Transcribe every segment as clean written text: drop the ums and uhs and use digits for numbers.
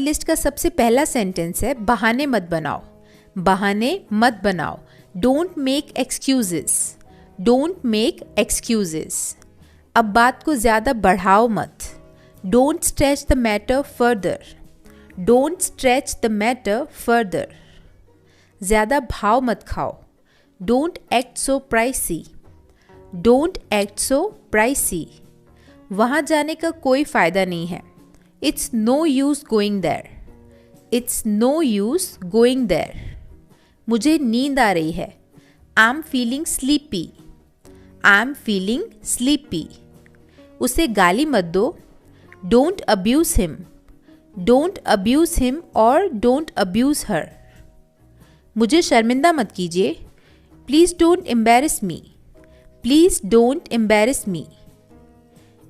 List का सबसे पहला सेंटेंस है बहाने मत बनाओ। बहाने मत बनाओ। Don't make excuses. Don't make excuses. अब बात को ज़्यादा बढ़ाओ मत। Don't stretch the matter further. Don't stretch the matter further. ज़्यादा भाव मत खाओ। Don't act so pricey. Don't act so pricey. वहाँ जाने का कोई फ़ायदा नहीं है। It's no use going there. It's no use going there. मुझे नींद आ रही है। I'm feeling sleepy. I'm feeling sleepy. उसे गाली मत दो। Don't abuse him. Don't abuse him or don't abuse her. मुझे शर्मिंदा मत कीजिए। Please don't embarrass me. Please don't embarrass me.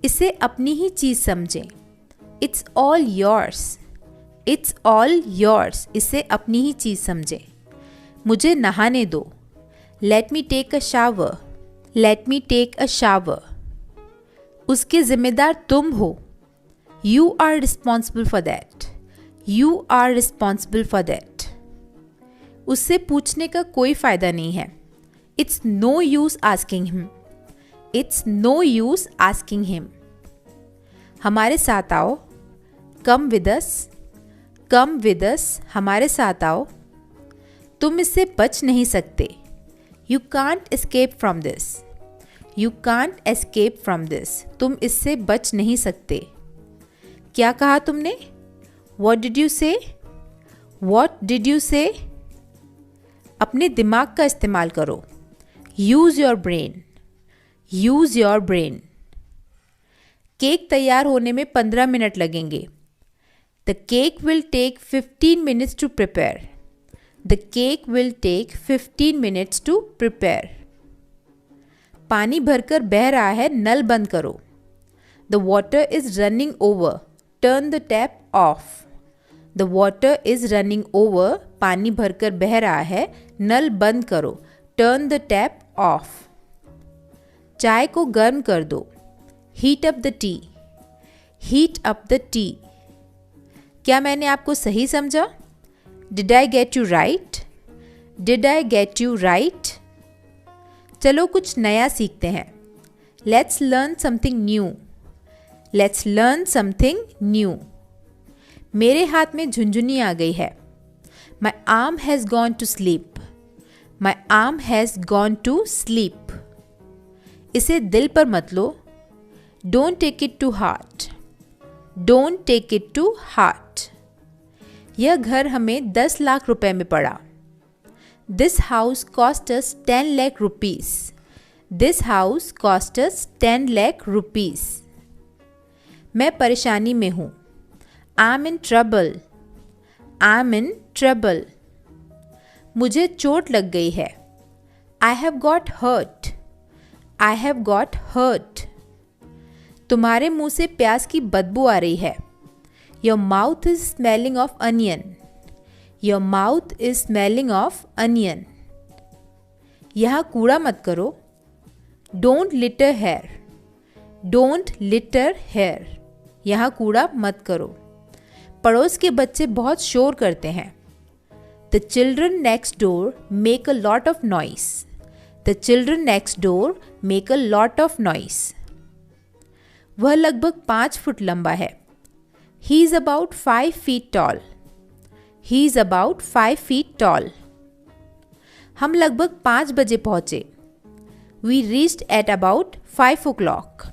इसे अपनी ही चीज़ समझें। It's all yours. It's all yours. इसे अपनी ही चीज़ समझें। मुझे नहाने दो। Let me take a shower. Let me take a shower. उसके ज़िम्मेदार तुम हो। You are responsible for that. You are responsible for that. उससे पूछने का कोई फ़ायदा नहीं है। It's no use asking him. It's no use asking him. हमारे साथ आओ। Come with us. Come with us. हमारे साथ आओ। तुम इससे बच नहीं सकते। You can't escape from this. You can't escape from this. तुम इससे बच नहीं सकते। क्या कहा तुमने? वॉट डिड यू से? वॉट डिड यू से? अपने दिमाग का इस्तेमाल करो। Use your brain. Use your brain. Cake तैयार होने में 15 मिनट लगेंगे। The cake will take 15 minutes to prepare. The cake will take 15 minutes to prepare. पानी भरकर बह रहा है, नल बंद करो। The water is running over. Turn the tap off. The water is running over. पानी भरकर बह रहा है, नल बंद करो। Turn the tap off. चाय को गर्म कर दो। Heat up the tea. Heat up the tea. क्या मैंने आपको सही समझा? Did I get you right? Did I get you right? चलो कुछ नया सीखते हैं। Let's learn something new. Let's learn something new. मेरे हाथ में झुंझुनी आ गई है। My arm has gone to sleep. My arm has gone to sleep. इसे दिल पर मत लो। Don't take it to heart. Don't take it to heart. यह घर हमें 10 लाख रुपए में पड़ा। This house cost us 10 lakh rupees. This house cost us 10 lakh rupees. मैं परेशानी में हूँ। I'm in trouble. I'm in trouble. मुझे चोट लग गई है। I have got hurt. I have got hurt. तुम्हारे मुंह से प्याज की बदबू आ रही है। Your mouth is smelling of onion. Your mouth is smelling of onion. यहाँ कूड़ा मत करो। Don't litter here. Don't litter here. यहाँ कूड़ा मत करो। पड़ोस के बच्चे बहुत शोर करते हैं। The children next door make a lot of noise. The children next door make a lot of noise. वह लगभग 5 फुट लंबा है। He is about 5 feet tall. He is about 5 feet tall. हम लगभग 5 बजे पहुँचे। We reached at about 5 o'clock.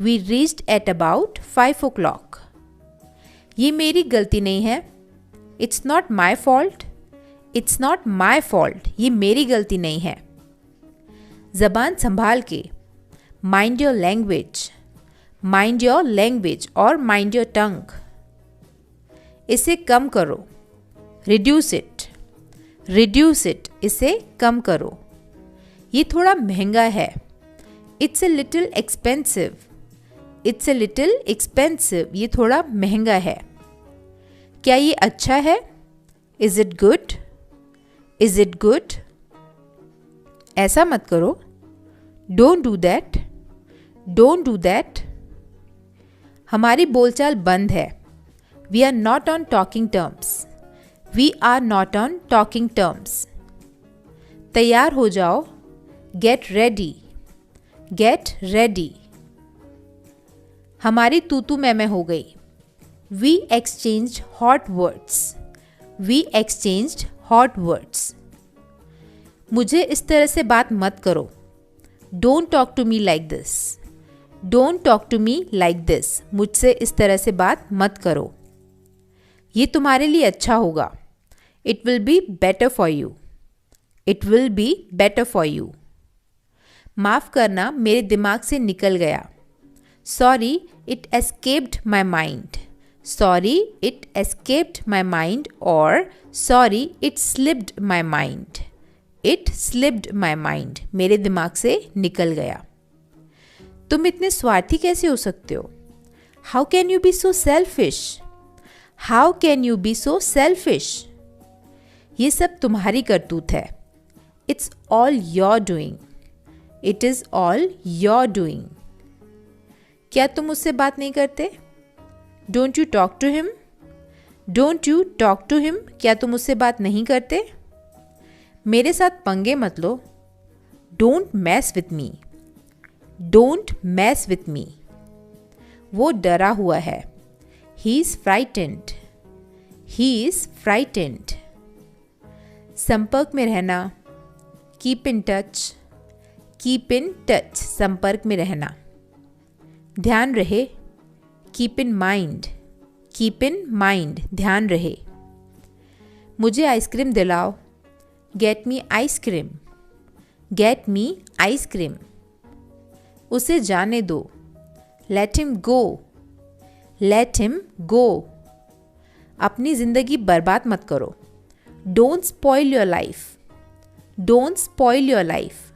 We reached at about 5 o'clock. ये मेरी गलती नहीं है। It's not my fault. It's not my fault. ये मेरी गलती नहीं है। ज़बान संभाल के। Mind your language. Mind your language और mind your tongue. इसे कम करो। Reduce it. Reduce it. इसे कम करो। ये थोड़ा महंगा है। It's a little expensive. It's a little expensive. ये थोड़ा महंगा है। क्या ये अच्छा है? Is it good? Is it good? ऐसा मत करो। Don't do that. Don't do that. हमारी बोलचाल बंद है। We are not on talking terms, we are not on talking terms. तैयार हो जाओ, गेट रेडी, गेट रेडी। हमारी तू मैं हो गई, we exchanged hot words, we exchanged hot words. मुझे इस तरह से बात मत करो, don't talk to me like this, don't talk to me like this. मुझसे इस तरह से बात मत करो, ये तुम्हारे लिए अच्छा होगा, it will be better for you, it will be better for you. माफ़ करना, मेरे दिमाग से निकल गया, sorry it escaped my mind, sorry it escaped my mind और sorry it slipped my mind, it slipped my mind, मेरे दिमाग से निकल गया। तुम इतने स्वार्थी कैसे हो सकते हो? How can you be so selfish, how can you be so selfish? ये सब तुम्हारी करतूत है, it's all your doing, it is all your doing. क्या तुम उससे बात नहीं करते? Don't you talk to him, don't you talk to him? क्या तुम उससे बात नहीं करते? मेरे साथ पंगे मत लो, don't mess with me, don't mess with me. वो डरा हुआ है, he is frightened, he is frightened. संपर्क में रहना, keep in touch, keep in touch, संपर्क में रहना। ध्यान रहे, keep in mind, keep in mind, ध्यान रहे। मुझे आइसक्रीम दिलाओ, get me ice cream, get me ice cream. उसे जाने दो, let him go, let him go. अपनी ज़िंदगी बर्बाद मत करो, don't spoil your life, don't spoil your life.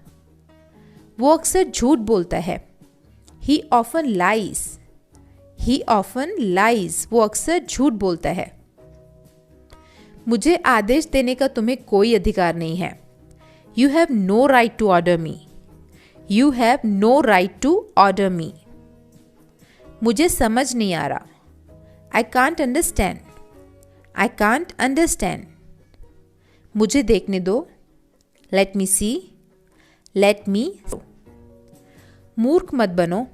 वो अक्सर झूठ बोलता है, ही ऑफन लाइज, ही ऑफन लाइज, वो अक्सर झूठ बोलता है। मुझे आदेश देने का तुम्हें कोई अधिकार नहीं है, you have no right to order me, you have no right to order me. मुझे समझ नहीं आ रहा, I can't understand, I can't understand. मुझे देखने दो, लेट मी सी, लेट मी। मूर्ख मत बनो,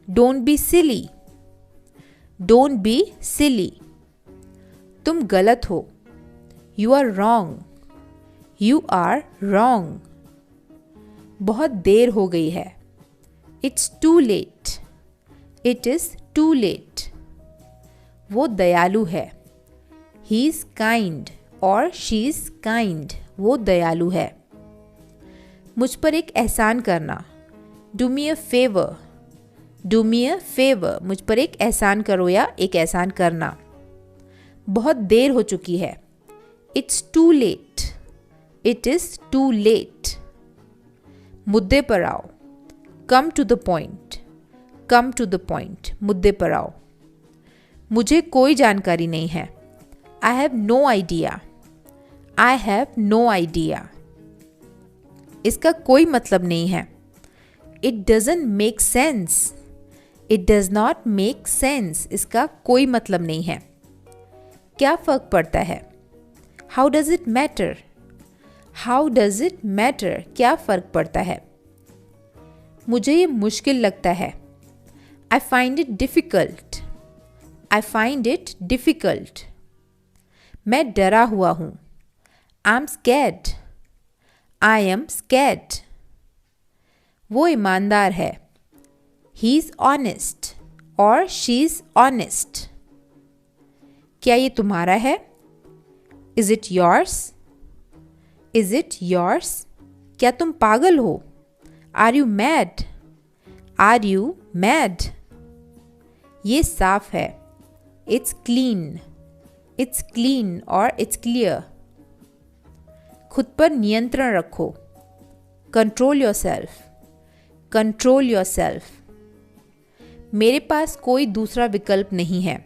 don't be silly, don't be silly. तुम गलत हो, you are wrong, you are wrong. बहुत देर हो गई है, it's too late, it is too late. वो दयालु है, ही इज़ काइंड और शी इज़ काइंड, वो दयालु है। मुझ पर एक एहसान करना, do me a favour, do me a favour. मुझ पर एक एहसान करो या एक एहसान करना। बहुत देर हो चुकी है, it's too late, it is too late. मुद्दे पर आओ, come to the point, come to the point, मुद्दे पर आओ। मुझे कोई जानकारी नहीं है, I have no idea, I have no idea. इसका कोई मतलब नहीं है, it doesn't make sense, it does not make sense. इसका कोई मतलब नहीं है। क्या फ़र्क पड़ता है, how does it matter, how does it matter? क्या फ़र्क पड़ता है? मुझे ये मुश्किल लगता है, I find it difficult, I find it difficult. मैं डरा हुआ हूँ, I am scared, I am scared. वो ईमानदार है, ही इज़ ऑनेस्ट और शी इज़ ऑनेस्ट। क्या ये तुम्हारा है, is it yours, is it yours? क्या तुम पागल हो, are you mad, are you mad? ये साफ है, इट्स क्लीन, इट्स क्लीन और इट्स क्लियर। खुद पर नियंत्रण रखो, control yourself, control yourself. मेरे पास कोई दूसरा विकल्प नहीं है,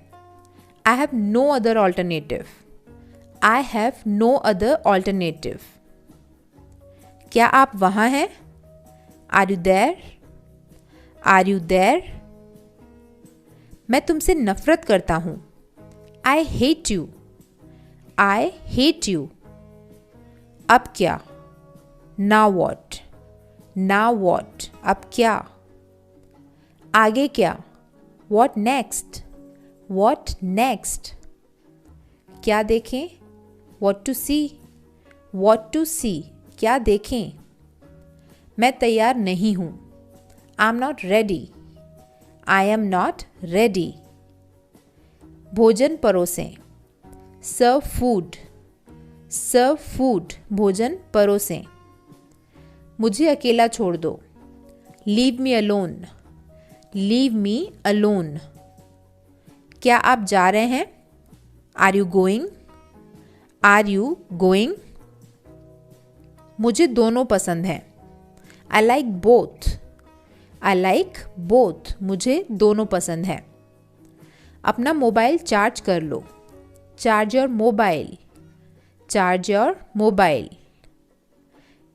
I have no other alternative, I have no other alternative. क्या आप वहाँ हैं, are you there, are you there? मैं तुमसे नफरत करता हूँ, I hate you, I hate you. अब क्या, नाउ वॉट, नाउ वॉट, अब क्या। आगे क्या, वॉट नेक्स्ट, वॉट नेक्स्ट। क्या देखें, what to see, what to see, क्या देखें। मैं तैयार नहीं हूँ, I am not ready, I am not ready. भोजन परोसें, सर्व फूड, सर्व फूड, भोजन परोसें। मुझे अकेला छोड़ दो, leave me alone, leave me alone. क्या आप जा रहे हैं, are you going, are you going. मुझे दोनों पसंद हैं, I like both, I like both, मुझे दोनों पसंद हैं। अपना मोबाइल चार्ज कर लो, charge your mobile, charge your mobile.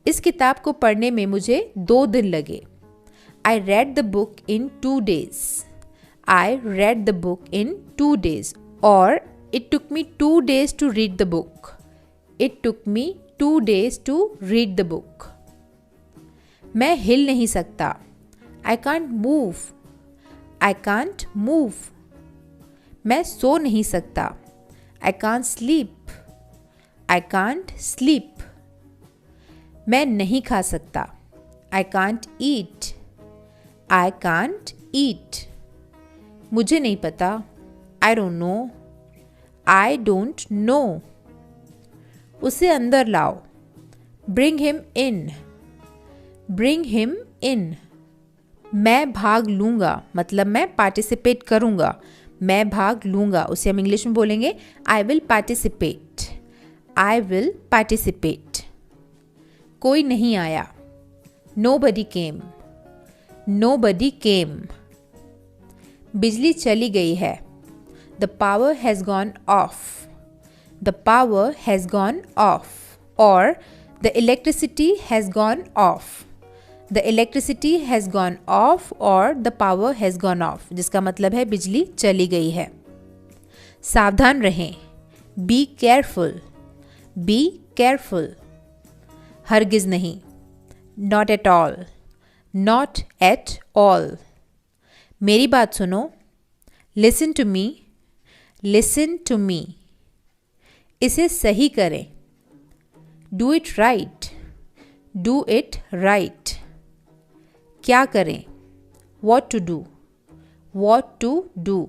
इस किताब को पढ़ने में मुझे 2 दिन लगे, I read the book in 2 days, I read the book in 2 days। और it took me 2 days to read the book, it took me 2 days to read the book. मैं हिल नहीं सकता, I can't move, I can't move. मैं सो नहीं सकता, I can't sleep, I can't sleep. मैं नहीं खा सकता, I can't eat, I can't eat. मुझे नहीं पता, I don't know, I don't know. उसे अंदर लाओ, bring him in, bring him in. मैं भाग लूँगा, मतलब मैं पार्टिसिपेट करूँगा, मैं भाग लूँगा। उसे हम इंग्लिश में बोलेंगे I will participate, I will participate. कोई नहीं आया, नोबडी केम, नोबडी केम। बिजली चली गई है, the power has gone off, the power has gone off. और the electricity has gone off, the electricity has gone off और the power has gone off, जिसका मतलब है बिजली चली गई है। सावधान रहें, बी केयरफुल, बी केयरफुल। हरगिज़ नहीं, not at all, not at all. मेरी बात सुनो, listen to me, listen to me. इसे सही करें, do it right, do it right. क्या करें, what to do, what to do.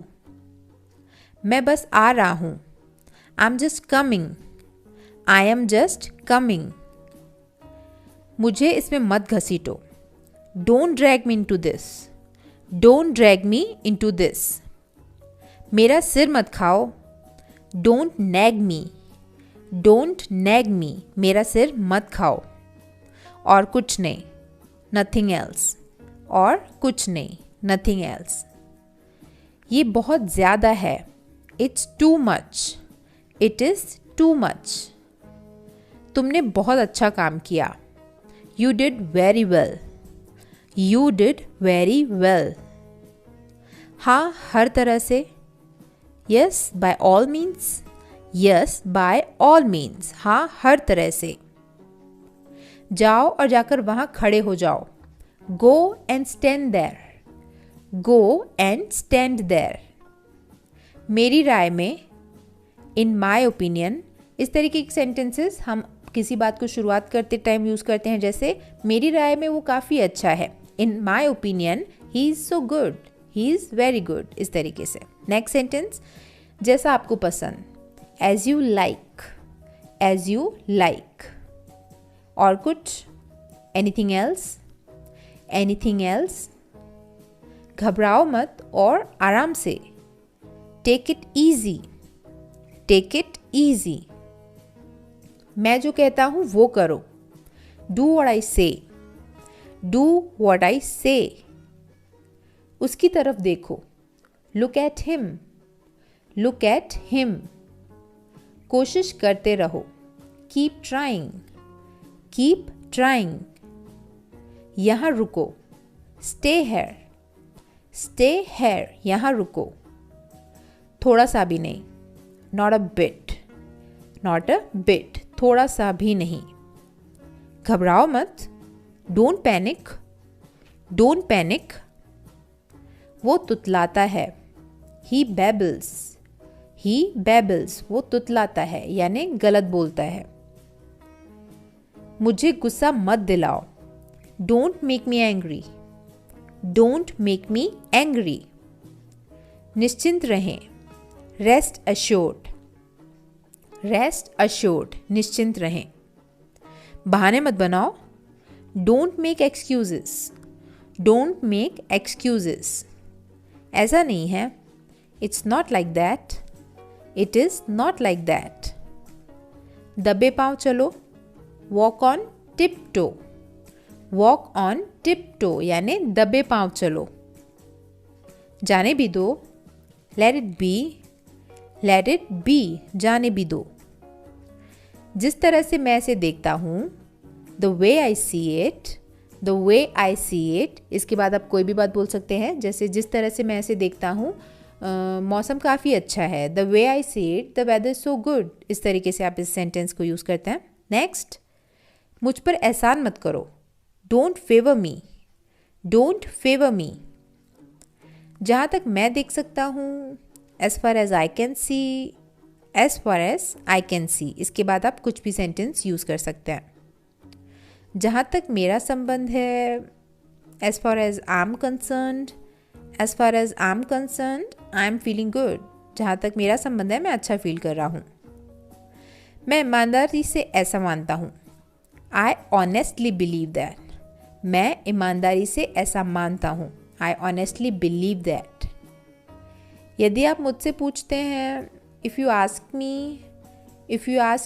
मैं बस आ रहा हूँ, I am just coming, I am just coming. मुझे इसमें मत घसीटो, don't drag me into this, don't drag me into this. मेरा सिर मत खाओ, don't nag me, don't nag मी, मेरा सिर मत खाओ। और कुछ नहीं, नथिंग एल्स, और कुछ नहीं, नथिंग एल्स। ये बहुत ज़्यादा है, it's too much, it is too much. तुमने बहुत अच्छा काम किया, you did very well, you did very well. हाँ, हर तरह से, yes by all means, yes by all means, हाँ हर तरह से। जाओ और जाकर वहाँ खड़े हो जाओ, go and stand there, go and stand there. मेरी राय में, इन माई ओपिनियन, इस तरीके के सेंटेंसेस हम किसी बात को शुरुआत करते टाइम यूज़ करते हैं, जैसे मेरी राय में वो काफ़ी अच्छा है, in my opinion he is so good, he is very good, इस तरीके से। नेक्स्ट सेंटेंस, जैसा आपको पसंद, as you like, as you like. और कुछ, एनीथिंग एल्स, एनीथिंग एल्स। घबराओ मत और आराम से, take it easy, take it easy. मैं जो कहता हूँ वो करो, डू व्हाट आई से, डू व्हाट आई से। उसकी तरफ देखो, look at him, look at him. कोशिश करते रहो, कीप ट्राइंग, कीप ट्राइंग। यहाँ रुको, स्टे हेयर, स्टे हेयर, यहाँ रुको। थोड़ा सा भी नहीं, not a bit, not a bit, थोड़ा सा भी नहीं। घबराओ मत, डोंट पैनिक, डोंट पैनिक। वो तुतलाता है, ही बेबल्स, ही बेबल्स, वो तुतलाता है यानी गलत बोलता है। मुझे गुस्सा मत दिलाओ, don't make me angry, don't make me angry. निश्चिंत रहें, रेस्ट अश्योर्ड, रेस्ट अश्योर्ड, निश्चिंत रहें। बहाने मत बनाओ, don't make excuses, don't make excuses. ऐसा नहीं है, it's not like that, it is not like that. दबे पाँव चलो, walk on tiptoe, walk on tiptoe यानी दबे पाँव चलो। जाने भी दो, let it be, let it be, जाने भी दो। जिस तरह से मैं इसे देखता हूँ, the way I see it, the way I see it. इसके बाद आप कोई भी बात बोल सकते हैं, जैसे जिस तरह से मैं इसे देखता हूँ मौसम काफ़ी अच्छा है, the way I see it the weather so good. इस तरीके से आप इस सेंटेंस को यूज़ करते हैं। नेक्स्ट, मुझ पर एहसान मत करो, don't favour me, don't favour me. जहाँ तक मैं देख सकता हूँ, as far as I can see, as far as I can see. इसके बाद आप कुछ भी सेंटेंस यूज़ कर सकते हैं। जहाँ तक मेरा संबंध है, as far as I am concerned, as far as I am concerned I am feeling good. जहाँ तक मेरा संबंध है, मैं अच्छा फील कर रहा हूँ। मैं ईमानदारी से ऐसा मानता हूँ, आई ऑनेस्टली बिलीव दैट, मैं ईमानदारी से ऐसा मानता हूँ, आई ऑनेस्टली बिलीव दैट। यदि आप मुझसे पूछते हैं, if you ask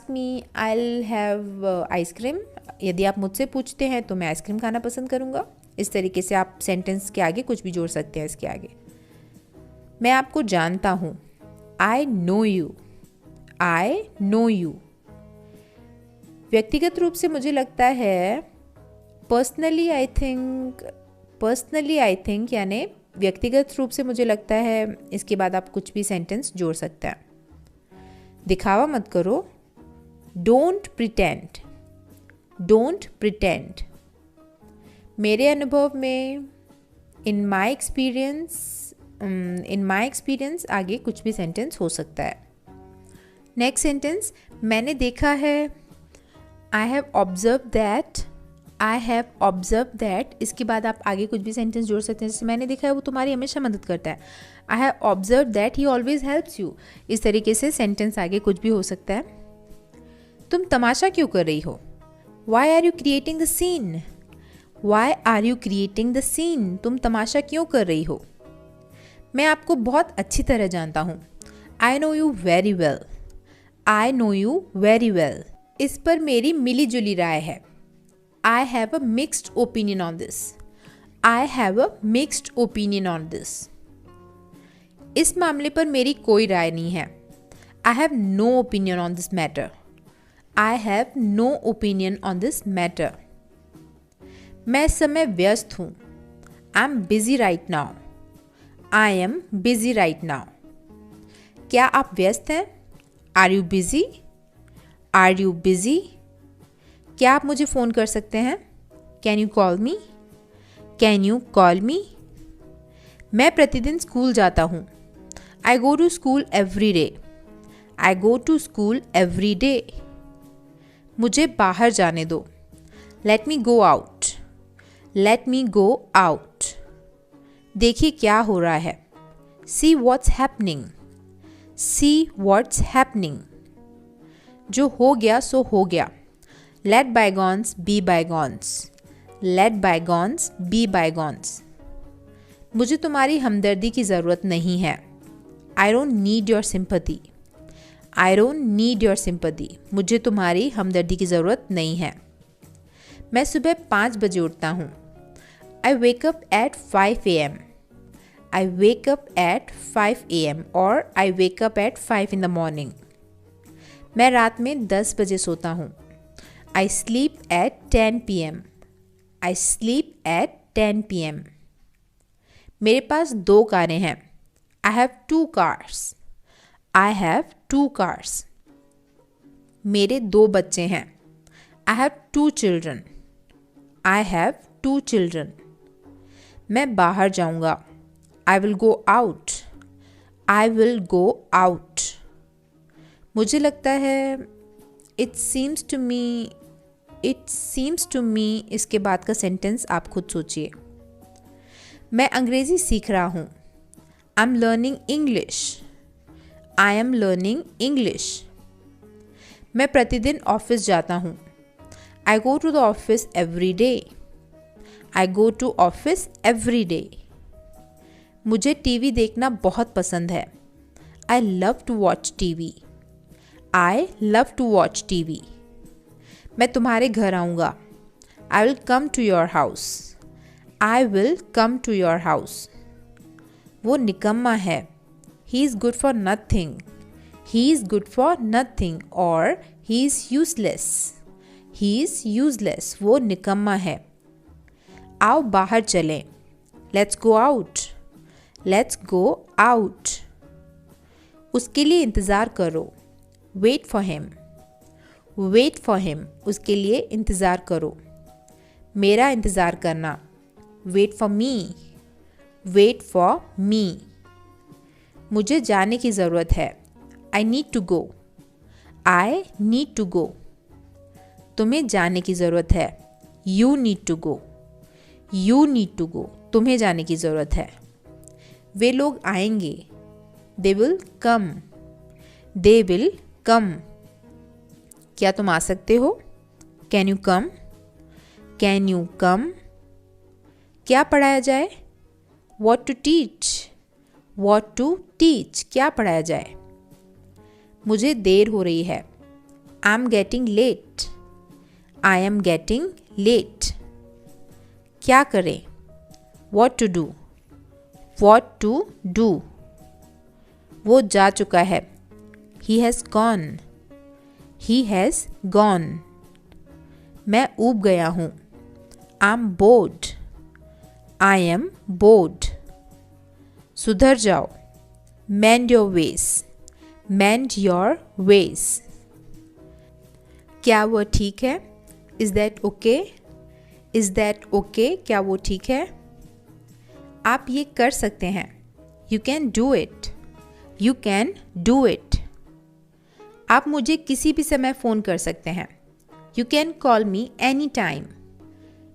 me I will have ice cream. यदि आप मुझसे पूछते हैं तो मैं आइसक्रीम खाना पसंद करूँगा। इस तरीके से आप सेंटेंस के आगे कुछ भी जोड़ सकते हैं। इसके आगे, मैं आपको जानता हूँ, I know you, I know you. व्यक्तिगत रूप से मुझे लगता है, पर्सनली आई थिंक यानी व्यक्तिगत रूप से मुझे लगता है। इसके बाद आप कुछ भी सेंटेंस जोड़ सकते हैं। दिखावा मत करो, डोंट प्रिटेंड, डोंट प्रिटेंड। मेरे अनुभव में, इन माई एक्सपीरियंस आगे कुछ भी सेंटेंस हो सकता है। नेक्स्ट सेंटेंस, मैंने देखा है, I have observe that, I have observe that. इसके बाद आप आगे कुछ भी सेंटेंस जोड़ सकते हैं। जैसे मैंने देखा है वो तुम्हारी हमेशा मदद करता है, I have observe that he always helps you. इस तरीके से सेंटेंस आगे कुछ भी हो सकता है। तुम तमाशा क्यों कर रही हो, why are you creating the scene, why are you creating the scene. तुम तमाशा क्यों कर रही हो। मैं आपको बहुत अच्छी तरह जानता हूँ, I know you very well, I know you very well. इस पर मेरी मिली जुली राय है, I have a mixed opinion on this, I have a mixed opinion on this. इस मामले पर मेरी कोई राय नहीं है, I have no opinion on this matter, I have no opinion on this matter. मैं इस समय व्यस्त हूँ, I am busy right now, I am busy right now. क्या आप व्यस्त हैं, are you busy, are you busy. क्या आप मुझे फ़ोन कर सकते हैं, can you call me, can you call me. मैं प्रतिदिन स्कूल जाता हूँ, I go to school every day, I go to school every day. मुझे बाहर जाने दो, let me go out, let me go out. देखिए क्या हो रहा है, see what's happening, see what's happening. जो हो गया सो हो गया, let bygones be bygones, let bygones be bygones. मुझे तुम्हारी हमदर्दी की ज़रूरत नहीं है, I don't need your sympathy, I don't need your sympathy. मुझे तुम्हारी हमदर्दी की ज़रूरत नहीं है। मैं सुबह 5 बजे उठता हूँ, I wake up at 5 AM, I wake up at 5 AM और I wake up at 5 in the morning। मैं रात में 10 बजे सोता हूँ, I sleep at 10 PM, I sleep at 10 PM। मेरे पास 2 कारें हैं, I have 2 cars, I have 2 cars. मेरे 2 बच्चे हैं. I have 2 children. I have 2 children. मैं बाहर जाऊंगा. I will go out. I will go out. मुझे लगता है it seems to me. It seems to me इसके बाद का सेंटेंस आप खुद सोचिए. मैं अंग्रेज़ी सीख रहा हूँ. I'm learning English. I am learning English. मैं प्रतिदिन ऑफिस जाता हूँ. I go to the office every day. I go to office every day. मुझे टीवी देखना बहुत पसंद है. I love to watch TV. I love to watch TV. मैं तुम्हारे घर आऊँगा. I will come to your house. I will come to your house. वो निकम्मा है. He is good for nothing. He is good for nothing or he is useless. He is useless. वो निकम्मा है. आओ बाहर चलें. Let's go out. Let's go out. उसके लिए इंतज़ार करो. Wait for him. Wait for him. उसके लिए इंतज़ार करो. मेरा इंतज़ार करना. Wait for me. Wait for me. मुझे जाने की ज़रूरत है. I need to go. I need to go. तुम्हें जाने की ज़रूरत है. You need to go. You need to go. तुम्हें जाने की ज़रूरत है. वे लोग आएंगे. They will come. They will come. क्या तुम आ सकते हो? Can you come? Can you come? क्या पढ़ाया जाए? What to teach? What to teach? क्या पढ़ाया जाए? मुझे देर हो रही है. I'm getting late. I am getting late. क्या करें? What to do? What to do? वो जा चुका है. He has gone. He has gone. मैं ऊब गया हूँ. I'm bored. I am bored. सुधर जाओ. Mend your ways. Mend your ways. क्या वो ठीक है? Is that okay? Is that okay? क्या वो ठीक है? आप ये कर सकते हैं. You can do it. You can do it. आप मुझे किसी भी समय फ़ोन कर सकते हैं. You can call me anytime.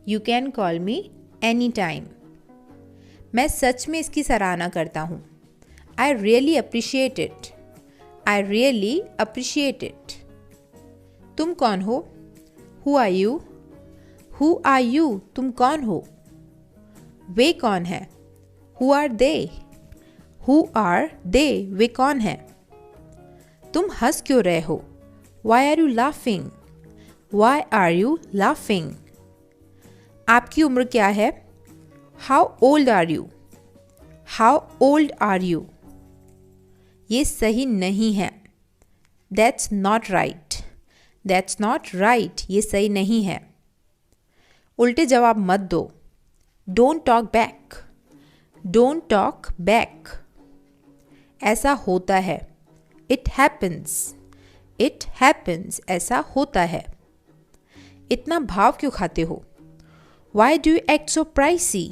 You can call me anytime. मैं सच में इसकी सराहना करता हूँ. I really appreciate it. I really appreciate it. तुम कौन हो? Who are you? Who are you? तुम कौन हो? वे कौन है? Who are they? Who are they? वे कौन है? तुम हंस क्यों रहे हो? Why are you laughing? Why are you laughing? आपकी उम्र क्या है? How old are you? How old are you? ये सही नहीं है. That's not right. That's not right. ये सही नहीं है. उल्टे जवाब मत दो. Don't talk back. Don't talk back. ऐसा होता है. It happens. It happens. ऐसा होता है. इतना भाव क्यों खाते हो? Why do you act so pricey?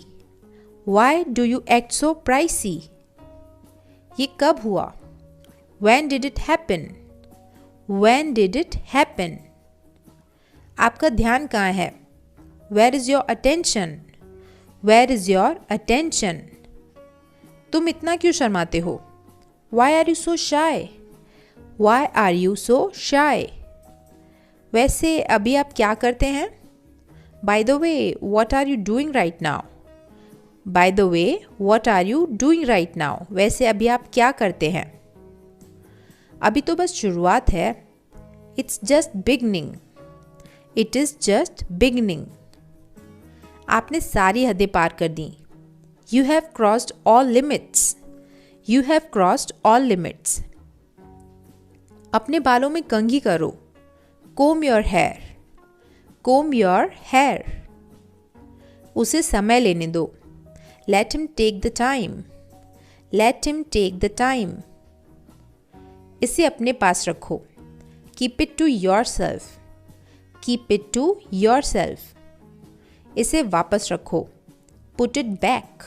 Why do you act so pricey? ये कब हुआ? When did it happen? When did it happen? आपका ध्यान कहाँ है? Where is your attention? Where is your attention? तुम इतना क्यों शर्माते हो? Why are you so shy? Why are you so shy? वैसे अभी आप क्या करते हैं? By the way, what are you doing right now? By the way, what are you doing right now? वैसे अभी आप क्या करते हैं? अभी तो बस शुरुआत है. It's just beginning. It is just beginning. आपने सारी हदें पार कर दी. You have crossed all limits. You have crossed all limits. अपने बालों में कंघी करो. Comb your hair. Comb your hair. उसे समय लेने दो. Let him take the time. Let him take the time. इसे अपने पास रखो। Keep it to yourself. Keep it to yourself. इसे वापस रखो। Put it back.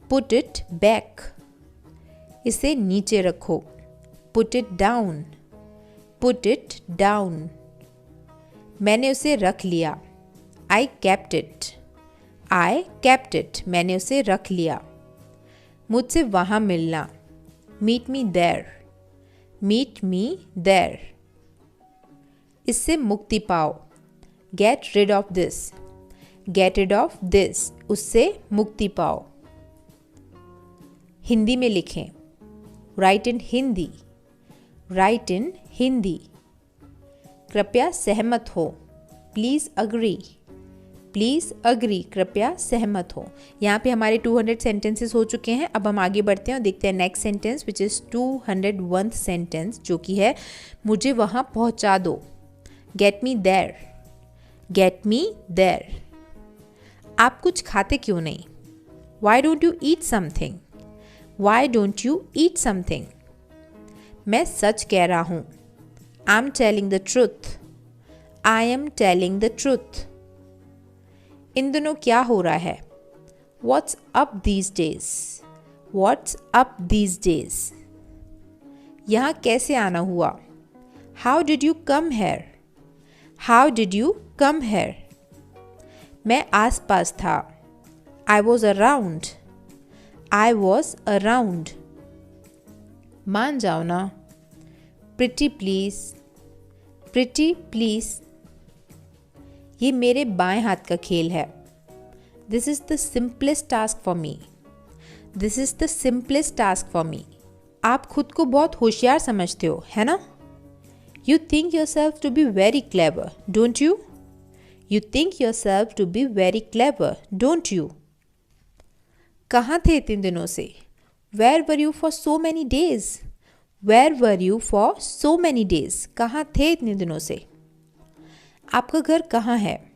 Put it back. इसे नीचे रखो। Put it down. Put it down. मैंने उसे रख लिया। I kept it. I kept it. मैंने उसे रख लिया। मुझसे वहाँ मिलना। Meet me there. Meet me there. इससे मुक्ति पाओ। Get rid of this. Get rid of this. उससे मुक्ति पाओ। हिंदी में लिखें। राइट इन हिंदी। राइट इन हिंदी। कृपया सहमत हो। Please agree. Please agree. कृपया सहमत हो। यहाँ पे हमारे 200 सेंटेंसेस हो चुके हैं। अब हम आगे बढ़ते हैं और देखते हैं next sentence which is 201 sentence, जो कि है मुझे वहाँ पहुँचा दो। Get me there. Get me there. आप कुछ खाते क्यों नहीं? Why don't you eat something? Why don't you eat something? मैं सच कह रहा हूँ। I am telling the truth. I am telling the truth. इन दिनों क्या हो रहा है? What's up these days? What's up these days? यहाँ कैसे आना हुआ? How did you come here? How did you come here? मैं आस पास था। I was around. I was around. मान जाओ ना। Pretty please. Pretty please. ये मेरे बाएं हाथ का खेल है। This is the simplest task for me. This is the simplest task for me. आप खुद को बहुत होशियार समझते हो, है ना? You think yourself to be very clever, don't you? You think yourself to be very clever, don't you? कहाँ थे इतने दिनों से? Where were you for so many days? Where were you for so many days? कहाँ थे इतने दिनों से? आपका घर कहाँ है?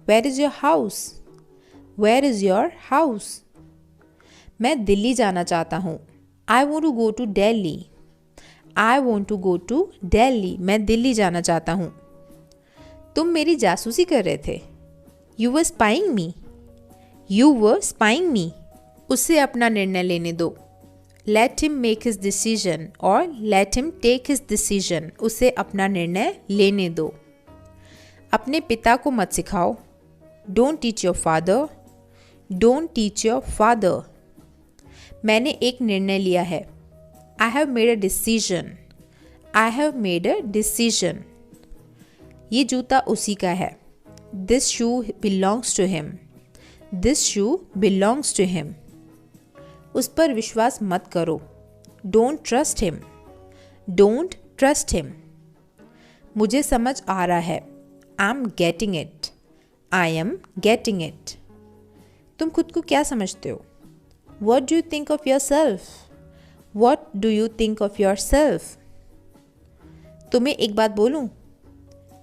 Where is your house? Where is your house? मैं दिल्ली जाना चाहता हूँ। I want to go to Delhi. I want to go to Delhi. मैं दिल्ली जाना चाहता हूँ। तुम मेरी जासूसी कर रहे थे। You were spying me. You were spying me. उससे अपना निर्णय लेने दो। Let him make his decision or let him take his decision. उसे अपना निर्णय लेने दो। अपने पिता को मत सिखाओ। Don't teach your father. Don't teach your father. मैंने एक निर्णय लिया है। I have made a decision. I have made a decision. ये जूता उसी का है। This shoe belongs to him. This shoe belongs to him. उस पर विश्वास मत करो। Don't trust him. Don't trust him. मुझे समझ आ रहा है। I'm getting it. I am getting it. तुम खुद को क्या समझते हो? What do you think of yourself? What do you think of yourself? तुम्हें एक बात बोलूं?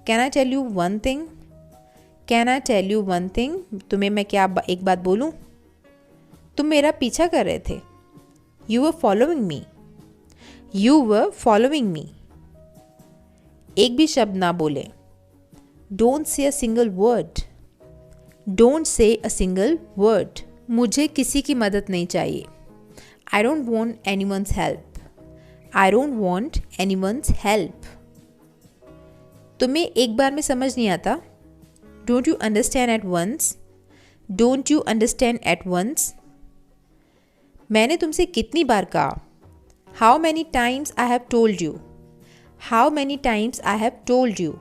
Can I tell you one thing? Can I tell you one thing? तुम्हें मैं क्या एक बात बोलूं? तुम मेरा पीछा कर रहे थे। You were following me. You were following me. एक भी शब्द ना बोले। Don't say a single word. Don't say a single word. मुझे किसी की मदद नहीं चाहिए। I don't want anyone's help. I don't want anyone's help. तुम्हें एक बार में समझ नहीं आता? Don't you understand at once? Don't you understand at once? मैंने तुमसे कितनी बार कहा? How many times I have told you? How many times I have told you?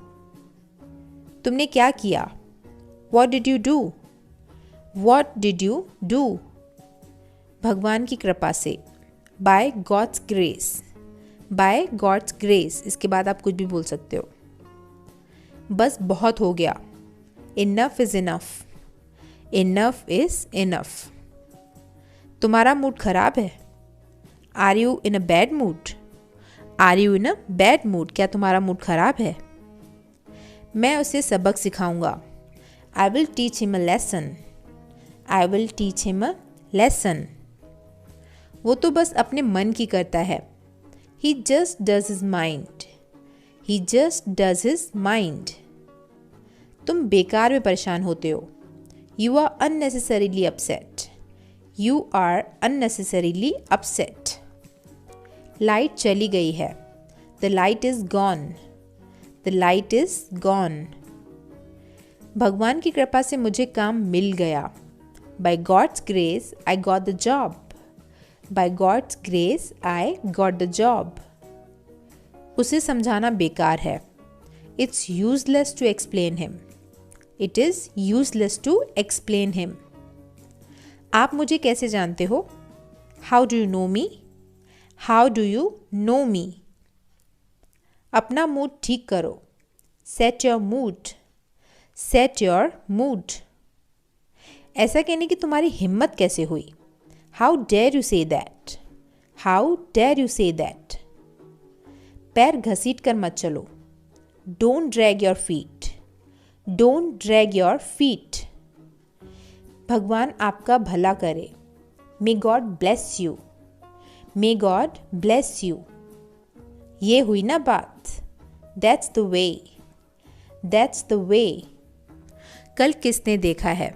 तुमने क्या किया? What did you do? What did you do? भगवान की कृपा से। By God's grace. By God's grace. इसके बाद आप कुछ भी बोल सकते हो। बस बहुत हो गया। Enough is enough. Enough is enough. तुम्हारा मूड खराब है। Are you in a bad mood? Are you in a bad mood? क्या तुम्हारा मूड खराब है? मैं उसे सबक सिखाऊंगा। I will teach him a lesson. I will teach him a lesson. वो तो बस अपने मन की करता है। He just does his mind. He just does his mind. तुम बेकार में परेशान होते हो. You are unnecessarily upset. You are unnecessarily upset. Light चली गई है. The light is gone. The light is gone. भगवान की कृपा से मुझे काम मिल गया. By God's grace, I got the job. By God's grace, I got the job. उसे समझाना बेकार है. It's useless to explain him. It is useless to explain him. आप मुझे कैसे जानते हो? How do you know me? How do you know me? अपना मूड ठीक करो. Set your mood. Set your mood. ऐसा कहने की तुम्हारी हिम्मत कैसे हुई? How dare you say that? How dare you say that? पैर घसीट कर मत चलो. Don't drag your feet. Don't drag your feet. भगवान आपका भला करे. May God bless you. May God bless you. ये हुई ना बात. That's the way. That's the way. कल किसने देखा है?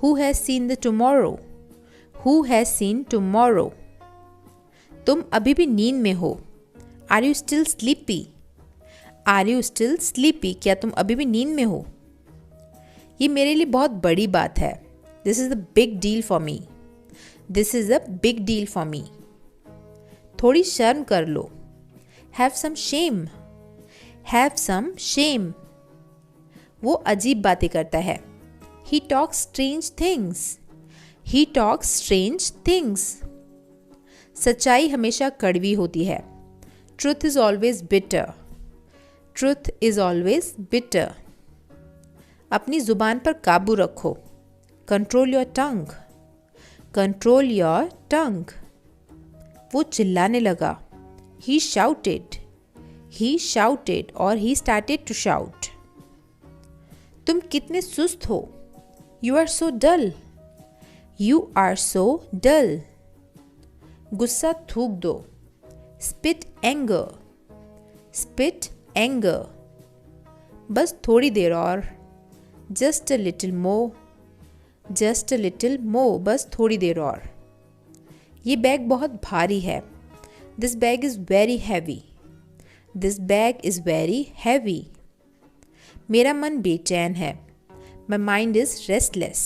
Who has seen the tomorrow? Who has seen tomorrow? तुम अभी भी नींद में हो. Are you still sleepy? Are you still sleepy? क्या तुम अभी भी नींद में हो? ये मेरे लिए बहुत बड़ी बात है. This is a big deal for me. This is a big deal for me. थोड़ी शर्म कर लो. Have some shame. Have some shame. वो अजीब बातें करता है. He talks strange things. He talks strange things. सच्चाई हमेशा कड़वी होती है. Truth is always bitter. Truth is always bitter. अपनी जुबान पर काबू रखो. Control your tongue. Control your tongue. वो चिल्लाने लगा. He shouted. He shouted or he started to shout. तुम कितने सुस्त हो. You are so dull. You are so dull. गुस्सा थूक दो. Spit anger. Spit anger. बस थोड़ी देर और. Just a little more. Just a little more. बस थोड़ी देर और. ये बैग बहुत भारी है. This bag is very heavy. This bag is very heavy. मेरा मन बेचैन है. My mind is restless.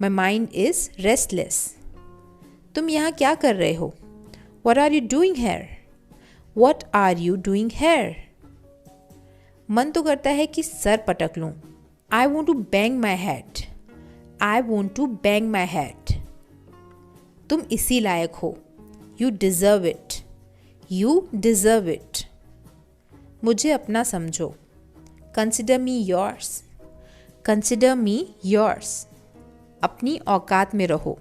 My mind is restless. तुम यहाँ क्या कर रहे हो? What are you doing here? What are you doing here? मन तो करता है कि सर पटक लूँ. I want to bang my head. I want to bang my head. तुम इसी लायक हो. You deserve it. You deserve it. मुझे अपना समझो. Consider me yours. Consider me yours. अपनी औकात में रहो.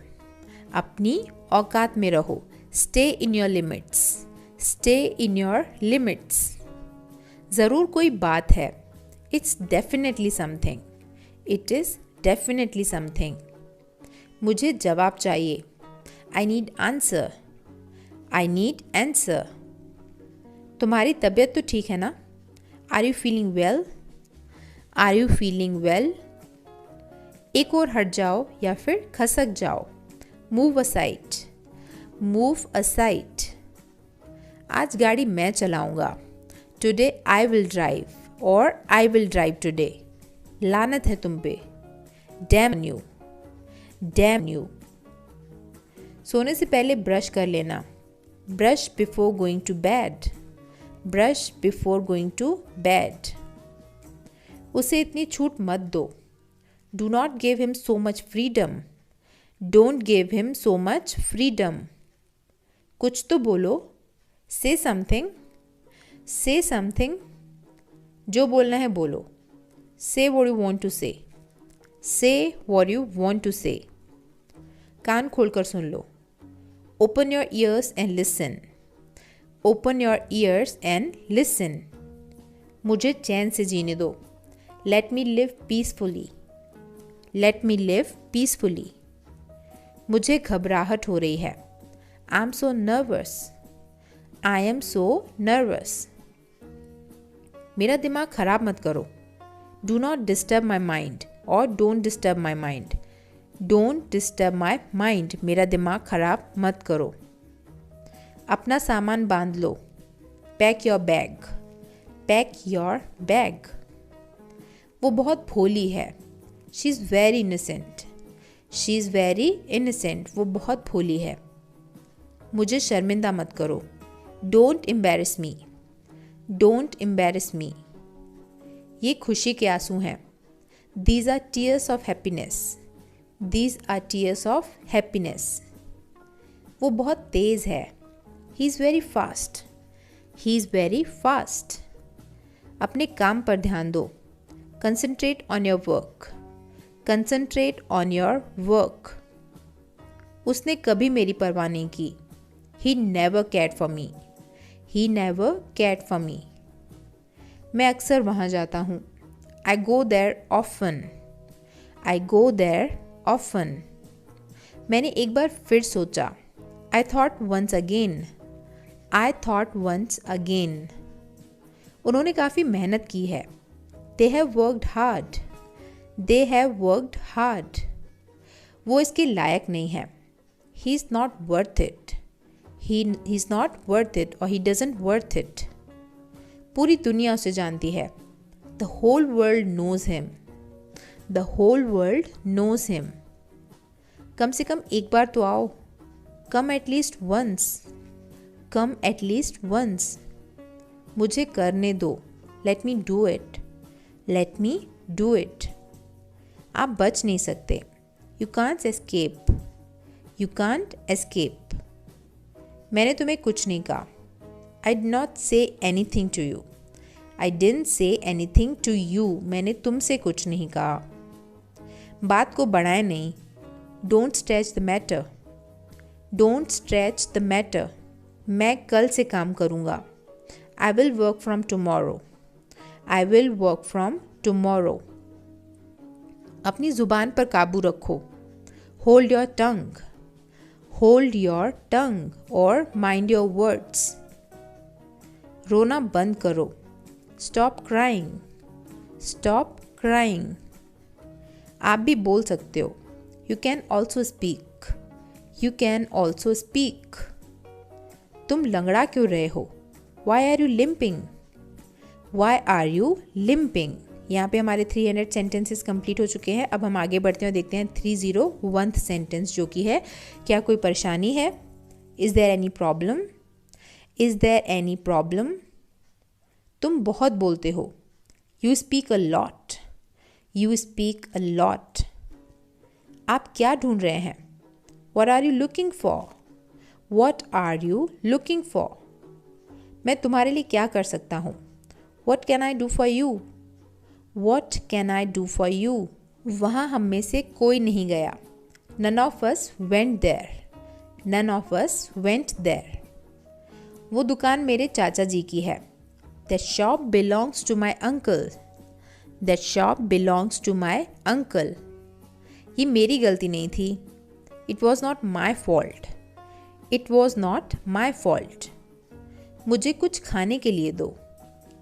अपनी औकात में रहो. Stay in your limits. Stay in your limits. ज़रूर कोई बात है. It's definitely something. It is definitely something. मुझे जवाब चाहिए. I need answer. I need answer. तुम्हारी तबीयत तो ठीक है ना? Are you feeling well? Are you feeling well? एक और हट जाओ या फिर खसक जाओ. Move aside. Move aside. आज गाड़ी मैं चलाऊंगा. Today I will drive or I will drive today. लानत है तुम पे. Damn you. Damn you. सोने से पहले ब्रश कर लेना. Brush before going to bed. Brush before going to bed. उसे इतनी छूट मत दो. Do not give him so much freedom. Don't give him so much freedom. कुछ तो बोलो. Say something. Say something. जो बोलना है बोलो. Say what you want to say. Say what you want to say. कान खोलकर सुन लो. Open your ears and listen. Open your ears and listen. मुझे चैन से जीने दो. Let me live peacefully. Let me live peacefully. मुझे घबराहट हो रही है. I'm so nervous. I am so nervous. मेरा दिमाग खराब मत करो। Do not disturb my mind और don't disturb my mind. Don't disturb my mind, मेरा दिमाग खराब मत करो। अपना सामान बांध लो। Pack your bag. Pack your bag. वो बहुत भोली है। She is very innocent. She is very innocent, वो बहुत भोली है। मुझे शर्मिंदा मत करो। Don't embarrass me. Don't embarrass me. ये खुशी के आंसू हैं। These are tears of happiness. These are tears of happiness. वो बहुत तेज़ है। He is very fast. He is very fast. अपने काम पर ध्यान दो। Concentrate on your work. Concentrate on your work. उसने कभी मेरी परवाह नहीं की। He never cared for me. He never cared for me. मैं अक्सर वहाँ जाता हूँ। I go there often. I go there often. मैंने एक बार फिर सोचा। I thought once again. I thought once again. उन्होंने काफ़ी मेहनत की है। They have worked hard. They have worked hard. वो इसके लायक नहीं है। He is not worth it. He is not worth it और ही डजंट वर्थ इट। पूरी दुनिया उसे जानती है। The whole world knows him. The whole world knows him. कम से कम एक बार तो आओ। Come at least once. Come at least once. मुझे करने दो। Let me do it. Let me do it. आप बच नहीं सकते। You can't escape. You can't escape. मैंने तुम्हें कुछ नहीं कहा। I did not say anything to you. I didn't say anything to you. मैंने तुमसे कुछ नहीं कहा। बात को बढ़ाए नहीं। Don't stretch the matter. Don't stretch the matter. मैं कल से काम करूँगा। I will work from tomorrow. I will work from tomorrow. अपनी ज़ुबान पर काबू रखो। Hold your tongue. Hold your tongue और माइंड योर वर्ड्स। रोना बंद करो। Stop crying. Stop crying. आप भी बोल सकते हो। You can also speak. You can also speak. तुम लंगड़ा क्यों रहे हो? Why are you limping? Why are you limping? यहाँ पे हमारे 300 सेंटेंसेस कंप्लीट हो चुके हैं। अब हम आगे बढ़ते हैं और देखते हैं 301th सेंटेंस, जो कि है क्या कोई परेशानी है? Is there any problem? Is there any problem? तुम बहुत बोलते हो। You speak a lot. You speak a lot. आप क्या ढूंढ रहे हैं? What are you looking for? What are you looking for? मैं तुम्हारे लिए क्या कर सकता हूँ? What can I do for you? What can I do for you? वहाँ हम में से कोई नहीं गया। None of us went there. None of us went there. वो दुकान मेरे चाचा जी की है। That shop belongs to my uncle. That shop belongs to my uncle. ये मेरी गलती नहीं थी। It was not my fault. It was not my fault. मुझे कुछ खाने के लिए दो।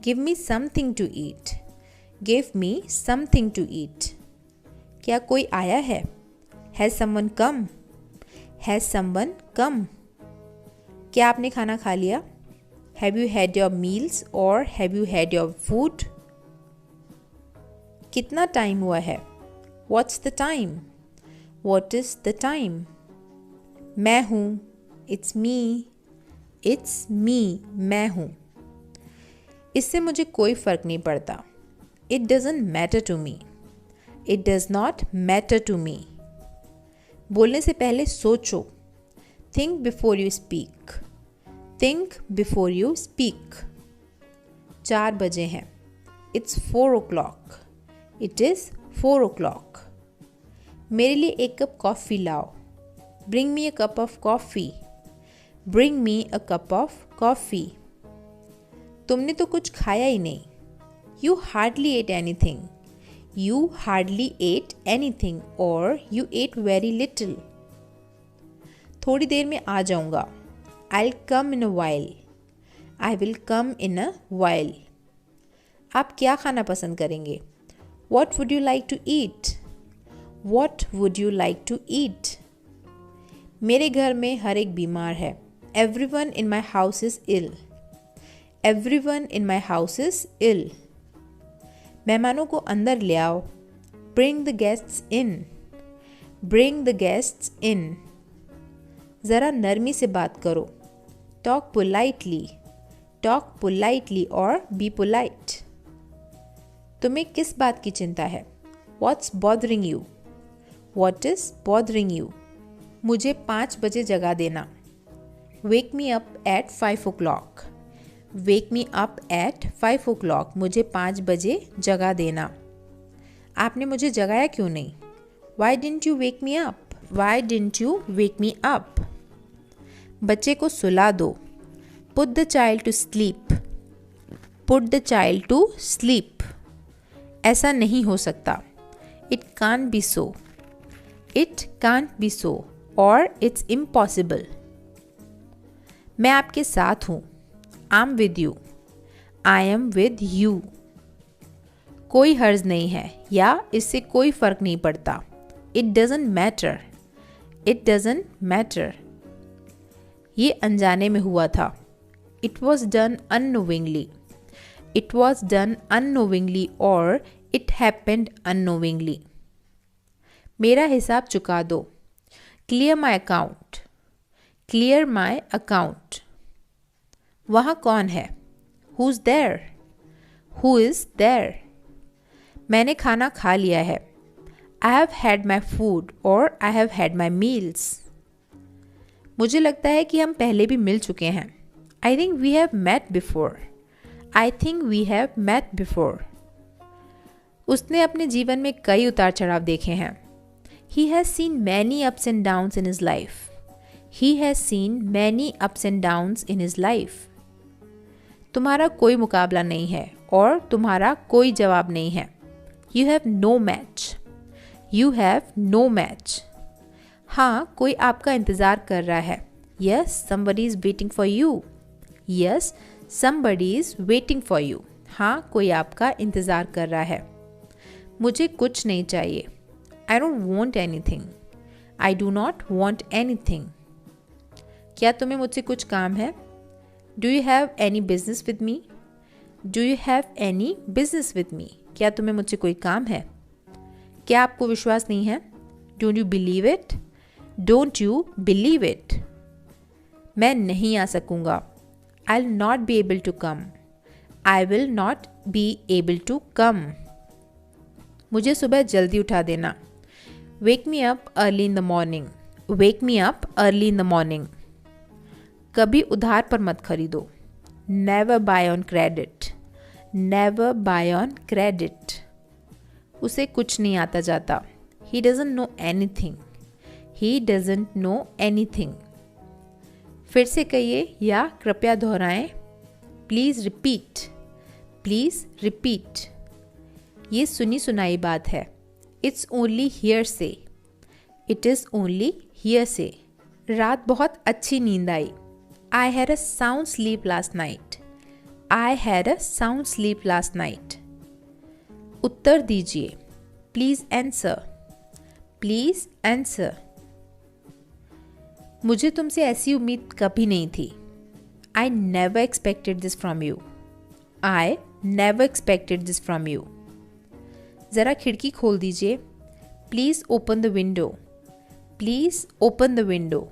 Give me something to eat. Give me something to eat. क्या कोई आया है? Has someone come? Has someone come? क्या आपने खाना खा लिया? Have you had your meals और have you had your food? कितना टाइम हुआ है? What's the time? What is the time? मैं हूँ। It's me. It's me. मैं हूँ। इससे मुझे कोई फ़र्क नहीं पड़ता। It doesn't matter to me. It does not matter to me. बोलने से पहले सोचो। Think before you speak. Think before you speak. 4 बजे हैं। It's 4 o'clock. It is 4 o'clock. मेरे लिए एक कप कॉफ़ी लाओ। Bring me a cup of coffee. Bring me a cup of coffee. तुमने तो कुछ खाया ही नहीं। You hardly ate anything. You hardly ate anything और यू एट वेरी लिटिल। थोड़ी देर में आ जाऊँगा। I will come in a while. I will come in a while. आप क्या खाना पसंद करेंगे? What would you like to eat? What would you like to ईट? मेरे घर में हर एक बीमार है। Everyone in my house is ill. Everyone in my house is ill. मेहमानों को अंदर ले आओ। Bring the guests in. Bring the guests in. ज़रा नरमी से बात करो। Talk politely. टॉक पोलाइटली और बी पोलाइट। तुम्हें किस बात की चिंता है? What's bothering you? What is bothering you? मुझे 5 बजे जगा देना। Wake me up at 5 o'clock. Wake me up at 5 o'clock. मुझे 5 बजे जगा देना। आपने मुझे जगाया क्यों नहीं? Why didn't you wake me up? Why didn't you wake me up? बच्चे को सुला दो। Put the child to sleep. Put the child to sleep. ऐसा नहीं हो सकता। It can't be so. It can't be so. Or it's impossible. मैं आपके साथ हूँ। I'm with you. I am with you. कोई हर्ज नहीं है या इससे कोई फर्क नहीं पड़ता। It doesn't matter. It doesn't matter. ये अनजाने में हुआ था। It was done unknowingly. It was done unknowingly or it happened unknowingly. मेरा हिसाब चुका दो। Clear my account. Clear my account. वहाँ कौन है? Who's there? Who is there? मैंने खाना खा लिया है। I have had my food or I have had my meals. मुझे लगता है कि हम पहले भी मिल चुके हैं। I think we have met before. I think we have met before. उसने अपने जीवन में कई उतार चढ़ाव देखे हैं। He has seen many ups and downs in his life. He has seen many ups and downs in his life. तुम्हारा कोई मुकाबला नहीं है और तुम्हारा कोई जवाब नहीं है। You have no match. You have no match. हाँ, कोई आपका इंतज़ार कर रहा है। Yes, somebody is waiting for you. Yes, somebody is waiting for you. हाँ, कोई आपका इंतज़ार कर रहा है। मुझे कुछ नहीं चाहिए। I don't want anything. I do not want anything. क्या तुम्हें मुझसे कुछ काम है? Do you have any business with me? Do you have any business with me? क्या तुम्हें मुझसे कोई काम है? क्या आपको विश्वास नहीं है? Don't you believe it? Don't you believe it? मैं नहीं आ सकूँगा। I'll not be able to come. I will not be able to come. मुझे सुबह जल्दी उठा देना। Wake me up early in the morning. Wake me up early in the morning. कभी उधार पर मत खरीदो। Never buy on credit. Never buy on credit. उसे कुछ नहीं आता जाता। He doesn't know anything. He doesn't know anything. फिर से कहिए या कृपया दोहराएं। Please repeat. Please repeat. ये सुनी सुनाई बात है। It's only hearsay. It is only hearsay. रात बहुत अच्छी नींद आई। I had a sound sleep last night. I had a sound sleep last night. उत्तर दीजिए। Please answer. Please answer. मुझे तुमसे ऐसी उम्मीद कभी नहीं थी। I never expected this from you. I never expected this from you. ज़रा खिड़की खोल दीजिए। Please open the window. Please open the window.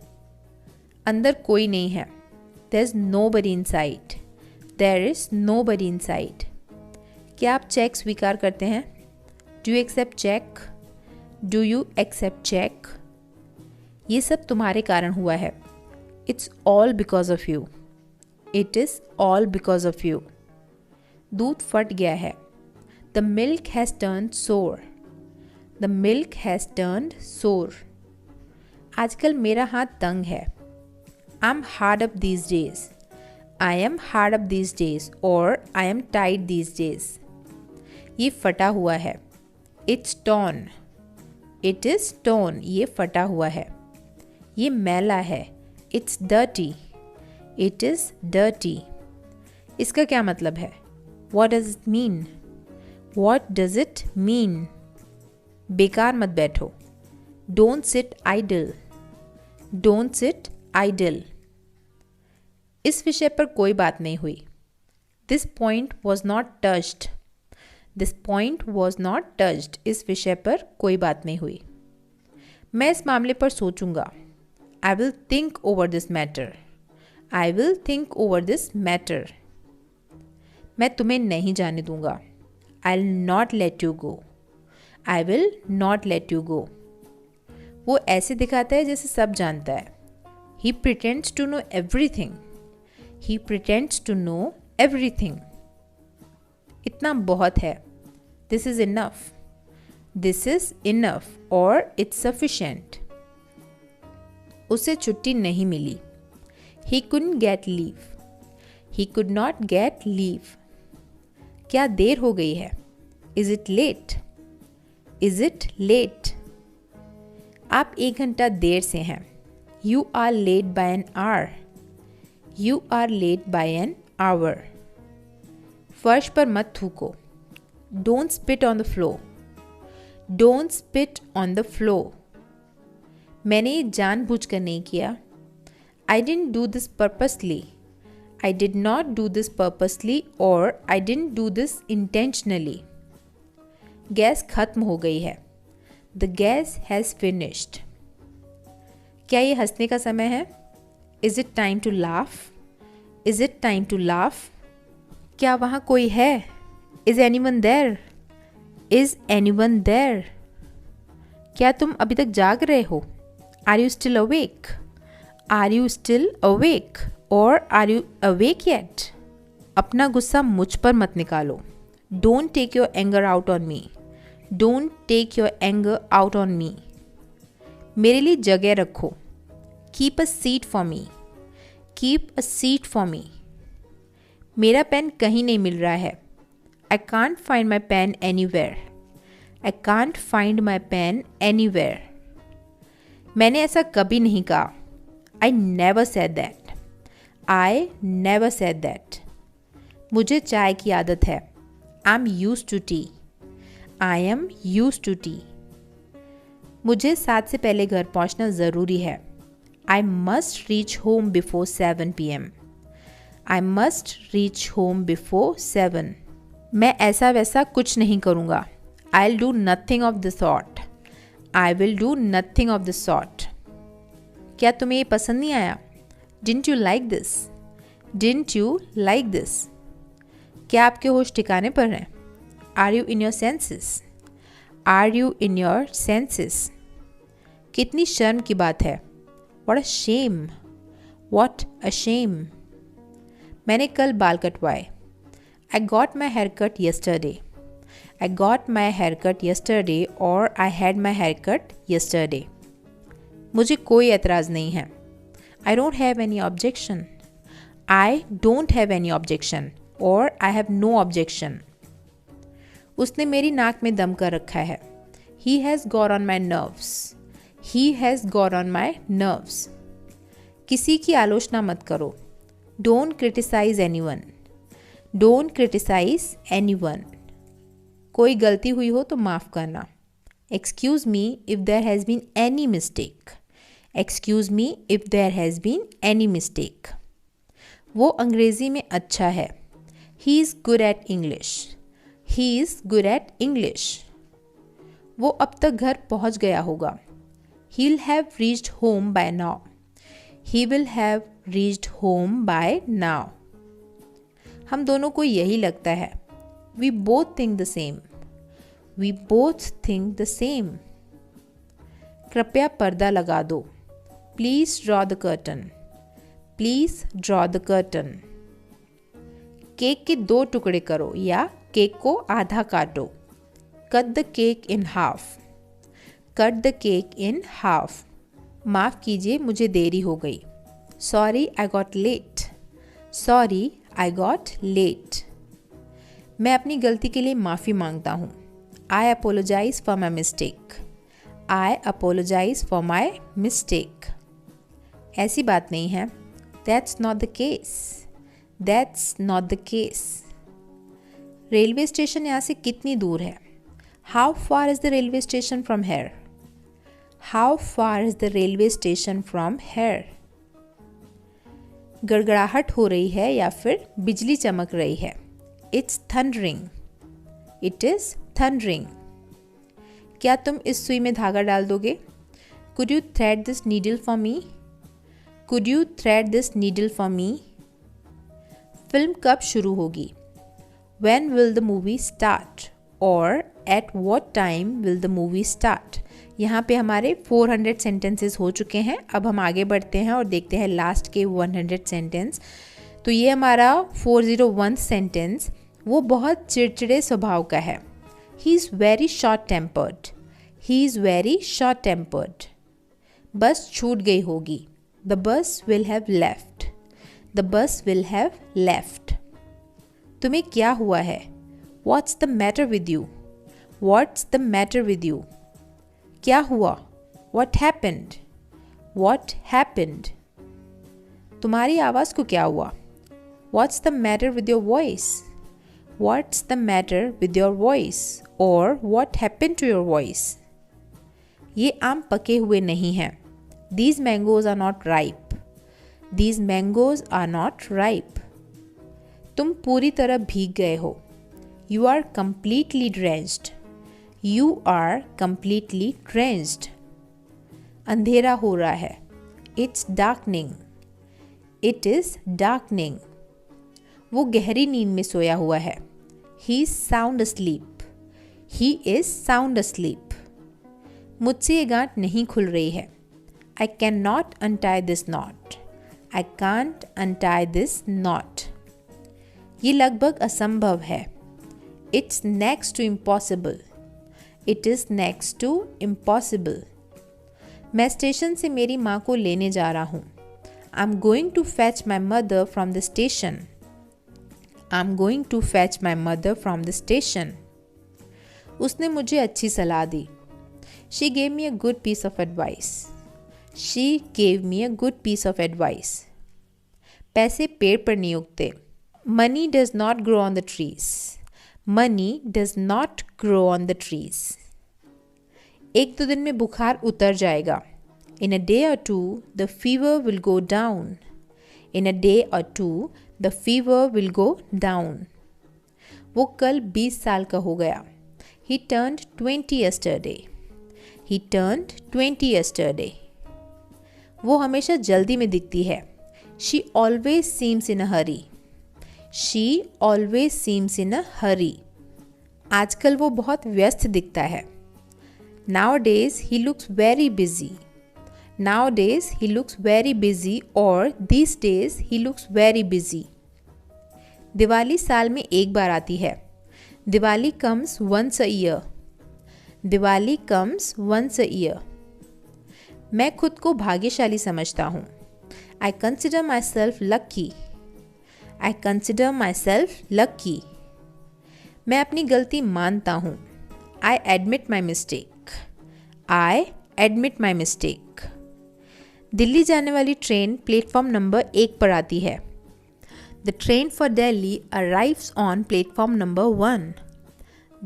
अंदर कोई नहीं है। There's nobody inside. There is nobody inside. क्या आप चेक स्वीकार करते हैं? Do you accept check? Do you accept check? ये सब तुम्हारे कारण हुआ है। It's all because of you. It is all because of you. दूध फट गया है। The milk has turned sour. The milk has turned sour. आजकल मेरा हाथ तंग है। I'm hard up these days. I am hard up these days or I am tight these days. ये फटा हुआ है। It's torn. It is torn. ये फटा हुआ है। ये मैला है। It's dirty. It is dirty. इसका क्या मतलब है? What does it mean? What does it mean? बेकार मत बैठो. Don't sit idle. Don't sit idle. इस विषय पर कोई बात नहीं हुई. This point was not touched. This point was not touched. इस विषय पर कोई बात नहीं हुई. मैं इस मामले पर सोचूंगा. I will think over this matter. I will think over this matter. मैं तुम्हें नहीं जाने दूंगा. I'll not let you go. I will not let you go. वो ऐसे दिखाता है जैसे सब जानता है. He pretends to know everything. He pretends to know everything. इतना बहुत है. This is enough. This is enough or it's sufficient. उसे छुट्टी नहीं मिली. He couldn't get leave. He could not get leave. क्या देर हो गई है? Is it late? Is it late? आप 1 घंटा देर से हैं. You are late by an hour. You are late by an hour. फर्श पर मत थूको. Don't spit on the floor. Don't spit on the floor. मैंने ये जानबूझकर नहीं किया. I didn't do this purposely. I did not do this purposely or I didn't do this intentionally. Gas खत्म हो गई है. The gas has finished. क्या ये हंसने का समय है? Is it time to laugh? Is it time to laugh? क्या वहाँ कोई है? Is anyone there? Is anyone there? क्या तुम अभी तक जाग रहे हो? Are you still awake? Are you still awake? Or are you awake yet? अपना गुस्सा मुझ पर मत निकालो. Don't take your anger out on me. Don't take your anger out on me. मेरे लिए जगह रखो. Keep a seat for me. Keep a seat for me. मेरा पेन कहीं नहीं मिल रहा है. I can't find my pen anywhere. I can't find my pen anywhere. मैंने ऐसा कभी नहीं कहा. I never said that. I never said that. मुझे चाय की आदत है. I'm used to tea. I am used to tea. मुझे 7 से पहले घर पहुंचना ज़रूरी है. I must reach home before 7 p.m. I must reach home before 7. मैं ऐसा वैसा कुछ नहीं करूँगा. I'll do nothing of the sort. I will do nothing of the sort. क्या तुम्हें ये पसंद नहीं आया? Didn't you like this? Didn't you like this? क्या आपके होश ठिकाने पर हैं? Are you in your senses? Are you in your senses? कितनी शर्म की बात है. What a shame. What a shame. मैंने कल बाल कटवाए. I got my haircut yesterday. I got my haircut yesterday or I had my haircut yesterday. मुझे कोई एतराज़ नहीं है. I don't have any objection. I don't have any objection or I have no objection. उसने मेरी नाक में दम कर रखा है. He has got on my nerves. He has got on my nerves. किसी की आलोचना मत करो. Don't criticize anyone. Don't criticize anyone. कोई गलती हुई हो तो माफ़ करना. Excuse me if there has been any mistake. Excuse me if there has been any mistake. वो अंग्रेज़ी में अच्छा है. He is good at English. He is good at English. वो अब तक घर पहुंच गया होगा. He'll have reached home by now. He will have reached home by now. हम दोनों को यही लगता है. We both think the same. We both think the same. कृपया पर्दा लगा दो. Please draw the curtain. Please draw the curtain. Cake के 2 टुकड़े करो या केक को आधा काटो. Cut the cake in half. Cut the cake in half. माफ़ कीजिए मुझे देरी हो गई. Sorry I got late. Sorry I got late. मैं अपनी गलती के लिए माफ़ी मांगता हूँ. I apologize for my mistake. I apologize for my mistake. ऐसी बात नहीं है. That's not the case. That's not the case. Railway station यहाँ से कितनी दूर है? How far is the railway station from here? How far is the railway station from here? गड़गड़ाहट हो रही है या फिर बिजली चमक रही है? It's thundering. It is thundering. क्या तुम इस सुई में धागा डाल दोगे? Could you thread this needle for me? Could you thread this needle for me? Film कब शुरू होगी? When will the movie start? Or at what time will the movie start? यहाँ पे हमारे 400 सेंटेंसेस हो चुके हैं। अब हम आगे बढ़ते हैं और देखते हैं लास्ट के 100 सेंटेंस। तो ये हमारा 401 सेंटेंस, वो बहुत चिड़चिड़े स्वभाव का है। He is very short tempered. He is very short tempered. बस छूट गई होगी। The bus will have left. The bus will have left. तुम्हें क्या हुआ है? What's the matter with you? What's the matter with you? क्या हुआ? What happened? What happened? तुम्हारी आवाज़ को क्या हुआ? What's the matter with your voice? What's the matter with your voice? Or what happened to your voice? ये आम पके हुए नहीं हैं। These mangoes are not ripe. These mangoes are not ripe. तुम पूरी तरह भीग गए हो। You are completely drenched. You are completely drenched. अंधेरा हो रहा है। It's darkening. It is darkening. वो गहरी नींद में सोया हुआ है। He is sound asleep. He is sound asleep. मुझसे ये गांठ नहीं खुल रही है। I cannot untie this knot. I can't untie this knot. ये लगभग असंभव है। It's next to impossible. It is next to impossible. मैं स्टेशन से मेरी माँ को लेने जा रहा हूँ। I'm going to fetch my mother from the station. I'm going to fetch my mother from the station. उसने मुझे अच्छी सलाह दी। She gave me a good piece of advice. She gave me a good piece of advice. पैसे पेड़ पर नहीं उगते। Money does not grow on the trees. Money does not grow on the trees. एक दो दिन में बुखार उतर जाएगा। In a day or two, the fever will go down. In a day or two, the fever will go down. वो कल 20 साल का हो गया। He turned 20 yesterday. He turned 20 yesterday. वो हमेशा जल्दी में दिखती है। She always seems in a hurry. She always seems in a hurry. आजकल वो बहुत व्यस्त दिखता है। Nowadays he looks very busy. Nowadays he looks very busy or these days he looks very busy. Diwali साल में एक बार आती है। Diwali comes once a year. Diwali comes once a year. मैं खुद को भाग्यशाली समझता हूँ। I consider myself lucky. I consider myself lucky. मैं अपनी गलती मानता हूँ। I admit my mistake. I admit my mistake. Delhi जाने वाली ट्रेन प्लेटफॉर्म नंबर 1 पर आती है। The train for Delhi arrives on platform number 1.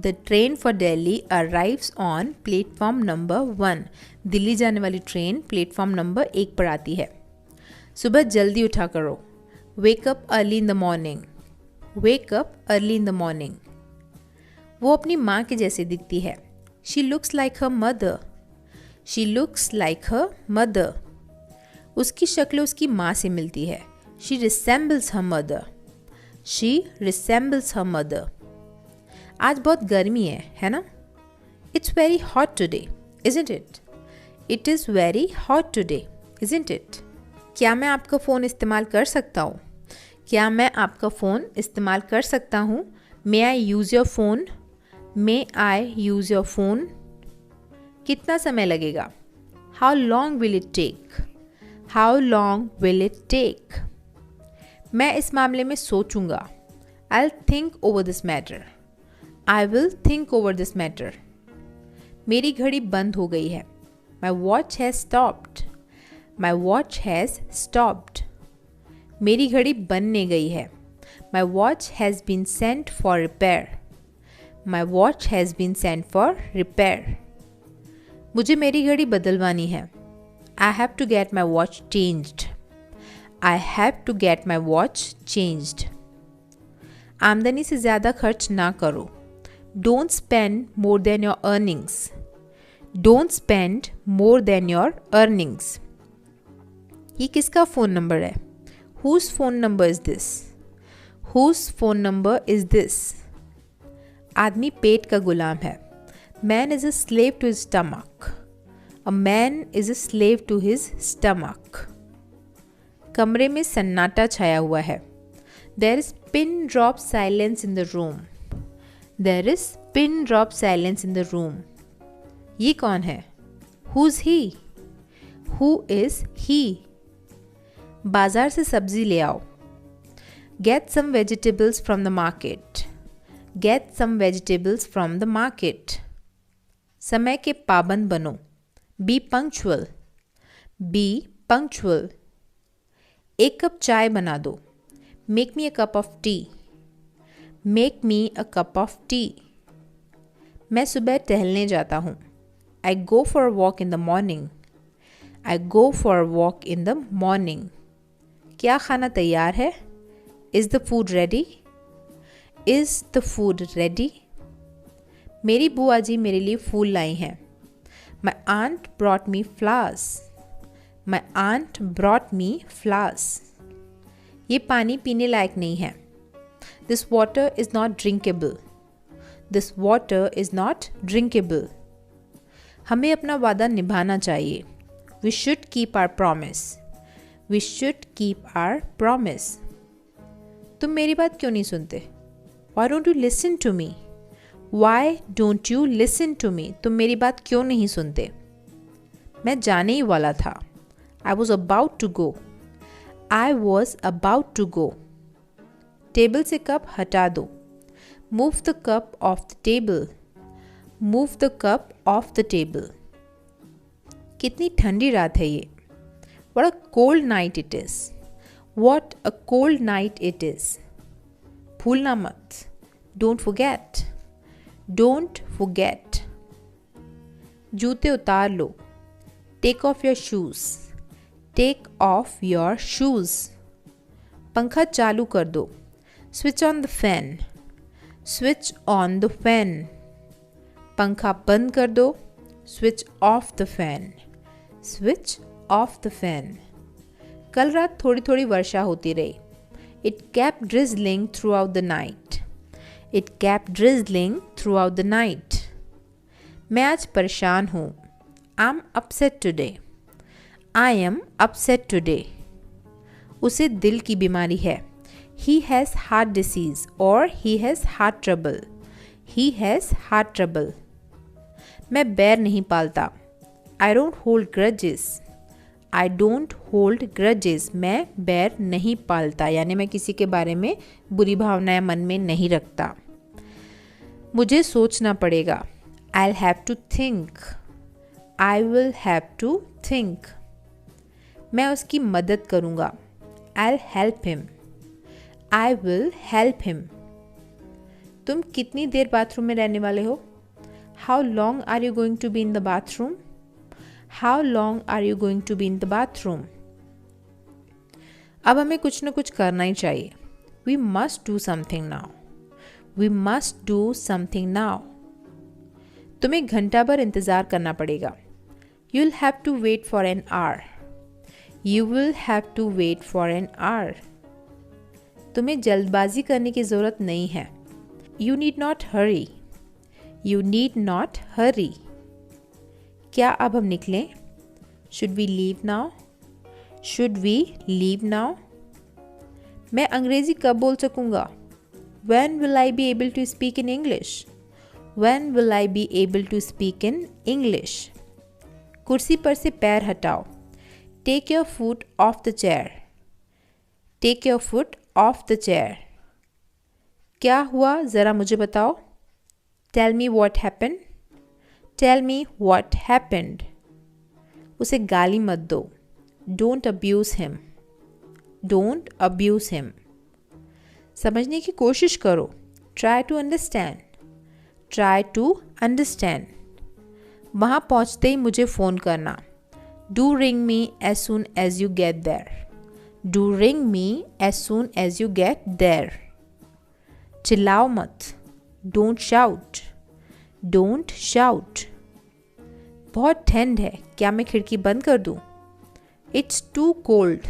The train for Delhi arrives on platform number 1. Delhi जाने वाली ट्रेन प्लेटफॉर्म नंबर 1 पर आती है। सुबह जल्दी उठा करो। Wake up early in the morning. Wake up early in the morning. वो अपनी माँ के जैसे दिखती है। She looks like her mother. She looks like her mother. उसकी शक्ल उसकी माँ से मिलती है। She resembles her mother. She resembles her mother. आज बहुत गर्मी है ना? It's very hot today, isn't it? It is very hot today, isn't it? क्या मैं आपका फ़ोन इस्तेमाल कर सकता हूँ? क्या मैं आपका फ़ोन इस्तेमाल कर सकता हूँ? May I use your phone? May I use your phone? कितना समय लगेगा? How long will it take? How long will it take? मैं इस मामले में सोचूंगा। I'll think over this matter. I will think over this matter. मेरी घड़ी बंद हो गई है। My watch has stopped. My watch has stopped. मेरी घड़ी बनने गई है। My watch has been sent for repair. My watch has been sent for repair. मुझे मेरी घड़ी बदलवानी है. I have to get my watch changed. I have to get my watch changed. आमदनी से ज़्यादा खर्च ना करो. Don't spend more than your earnings. Don't spend more than your earnings. ये किसका फ़ोन नंबर है? Whose phone number is this? Whose phone number is this? आदमी पेट का गुलाम है. Man is a slave to his stomach. A man is a slave to his stomach. कमरे में सन्नाटा छाया हुआ है. There is pin drop silence in the room. There is pin drop silence in the room. ये कौन है? Who's he? Who is he? बाजार से सब्जी ले आओ. Get some vegetables from the market. Get some vegetables from the market. समय के पाबंद बनो. Be punctual. Be punctual. एक कप चाय बना दो. Make me a cup of tea. Make me a cup of tea. मैं सुबह टहलने जाता हूँ. I go for a walk in the morning. I go for a walk in the morning. क्या खाना तैयार है? Is the food ready? Is the food ready? मेरी बुआ जी मेरे लिए फूल लाई हैं. My aunt brought me flowers. My aunt brought me flowers. ये पानी पीने लायक नहीं है. This water is not drinkable. This water is not drinkable. हमें अपना वादा निभाना चाहिए. We should keep our promise. We should keep our promise. तुम मेरी बात क्यों नहीं सुनते? Why don't you listen to me? Why don't you listen to me? तुम मेरी बात क्यों नहीं सुनते? मैं जाने ही वाला था. I was about to go. I was about to go. Table से कप हटा दो. Move the cup off the table. Move the cup off the table. कितनी ठंडी रात है ये. What a cold night it is. What a cold night it is. भूलना मत. Don't forget. Don't forget. जूते उतार लो. Take off your shoes. Take off your shoes. पंखा चालू कर दो. Switch on the fan. Switch on the fan. पंखा बंद कर दो. Switch off the fan. Switch off the fan. कल रात थोड़ी थोड़ी वर्षा होती रही. It kept drizzling throughout the night. It kept drizzling throughout the night. मैं आज परेशान हूँ. I'm upset today. I am upset today. उसे दिल की बीमारी है. He has heart disease or he has heart trouble. He has heart trouble. मैं बैर नहीं पालता. I don't hold grudges. I don't hold grudges. मैं बैर नहीं पालता यानी मैं किसी के बारे में बुरी भावनाएं मन में नहीं रखता. मुझे सोचना पड़ेगा. I'll have to think. I will have to think. मैं उसकी मदद करूँगा. I'll help him. I will help him. तुम कितनी देर बाथरूम में रहने वाले हो? How long are you going to be in the bathroom? How long are you going to be in the bathroom? अब हमें कुछ न कुछ करना ही चाहिए. We must do something now. We must do something now. तुम्हें घंटा भर इंतज़ार करना पड़ेगा. You'll have to wait for an hour. You will have to wait for an hour. तुम्हें जल्दबाजी करने की ज़रूरत नहीं है. You need not hurry. You need not hurry. क्या अब हम निकलें? Should we leave now? Should we leave now? मैं अंग्रेज़ी कब बोल सकूँगा? When will I be able to speak in English? When will I be able to speak in English? कुर्सी पर से पैर हटाओ. Take your foot off the chair. Take your foot off the chair. क्या हुआ ज़रा मुझे बताओ. Tell me what happened. Tell me what happened. उसे गाली मत दो. Don't abuse him. Don't abuse him. समझने की कोशिश करो। Try to understand, try to understand. वहाँ पहुँचते ही मुझे फ़ोन करना। Do ring me as soon as you get there, do ring me as soon as you get there. चिल्लाओ मत, डोंट शाउट, डोंट शाउट। बहुत ठंड है, क्या मैं खिड़की बंद कर दूँ? It's too cold,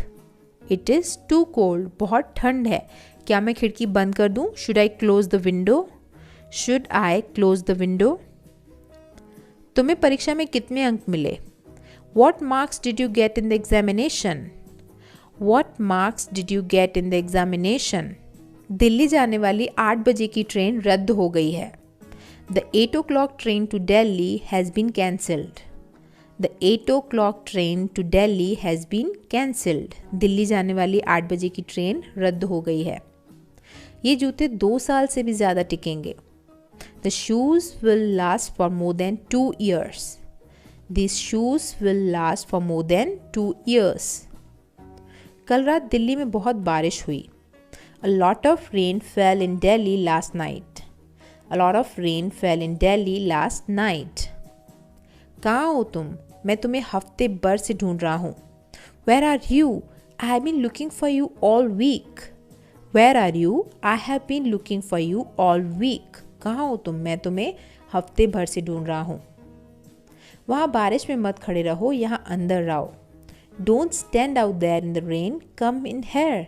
it is too cold. बहुत ठंड है, क्या मैं खिड़की बंद कर दूँ? Should I close the window, should I close the window. तुम्हें परीक्षा में कितने अंक मिले? What marks did you get in the examination? What marks did you get in the examination? Delhi जाने वाली 8 बजे की ट्रेन रद्द हो गई है। The 8 o'clock train to Delhi has been cancelled. The 8 o'clock train to Delhi has been cancelled. Delhi जाने वाली 8 बजे की ट्रेन रद्द हो गई है। ये जूते 2 साल से भी ज़्यादा टिकेंगे। The shoes will last for more than 2 years. These shoes will last for more than 2 years. कल रात दिल्ली में बहुत बारिश हुई। A lot of rain fell in Delhi last night. A lot of rain fell in Delhi last night. कहाँ हो तुम? मैं तुम्हें हफ्ते भर से ढूंढ रहा हूँ। Where are you? I have been looking for you all week. Where are you? I have been looking for you all week. कहाँ हो तुम? मैं तुम्हें हफ्ते भर से ढूंढ रहा हूँ। वहाँ बारिश में मत खड़े रहो, यहाँ अंदर रहो। Don't stand out there in the rain, come in here.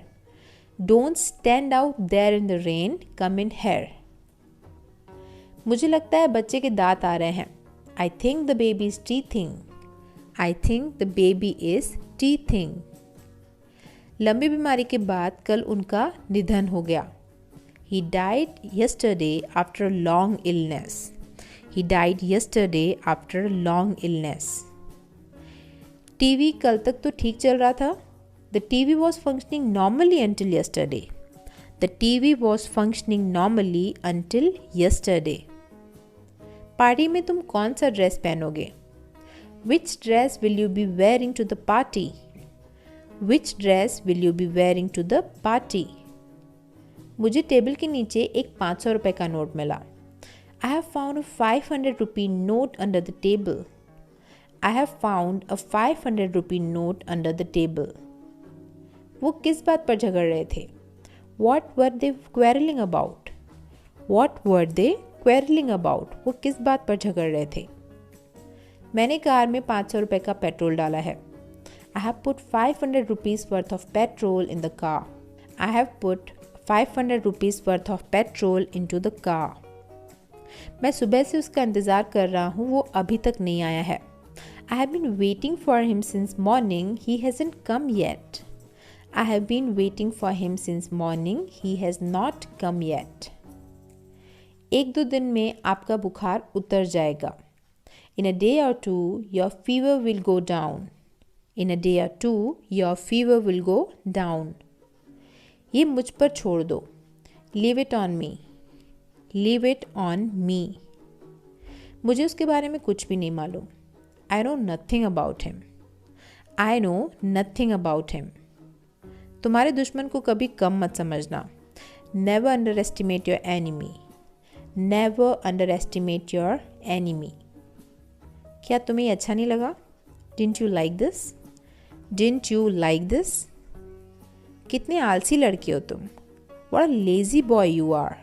Don't stand out there in the rain, come in here. मुझे लगता है बच्चे के दांत आ रहे हैं। I think the baby is teething. I think the baby is teething. लंबी बीमारी के बाद कल उनका निधन हो गया। He died yesterday after a long illness. He died yesterday after a long illness. TV कल तक तो ठीक चल रहा था। The TV was functioning normally until yesterday. The TV was functioning normally until yesterday. Party में तुम कौन सा dress पहनोगे? Which dress will you be wearing to the party? Which dress will you be wearing to the party? मुझे table के नीचे एक 500 रुपए का नोट मिला। I have found a 500 rupee note under the table. I have found a 500 rupee note under the table. वो किस बात पर झगड़ रहे थे? What were they quarreling about? What were they quarreling about? वो किस बात पर झगड़ रहे थे? मैंने कार में 500 रुपए का पेट्रोल डाला है। I have put 500 rupees worth of petrol in the car. I have put 500 rupees worth of petrol into the car. मैं सुबह से उसका इंतज़ार कर रहा हूँ, वो अभी तक नहीं आया है। I have been waiting for him since morning, he hasn't come yet. I have been waiting for him since morning, he has not come yet. 1-2 दिन में आपका बुखार उतर जाएगा। In a day or two, your fever will go down. In a day or two, your fever will go down. ये मुझ पर छोड़ दो। Leave it on me. Leave it on me. मुझे उसके बारे में कुछ भी नहीं मालूम। I know nothing about him. I know nothing about him. तुम्हारे दुश्मन को कभी कम मत समझना। Never underestimate your enemy. Never underestimate your enemy. क्या तुम्हें अच्छा नहीं लगा? Didn't you like this? Didn't you like this? कितने आलसी लड़की हो तुम। What a lazy boy you are.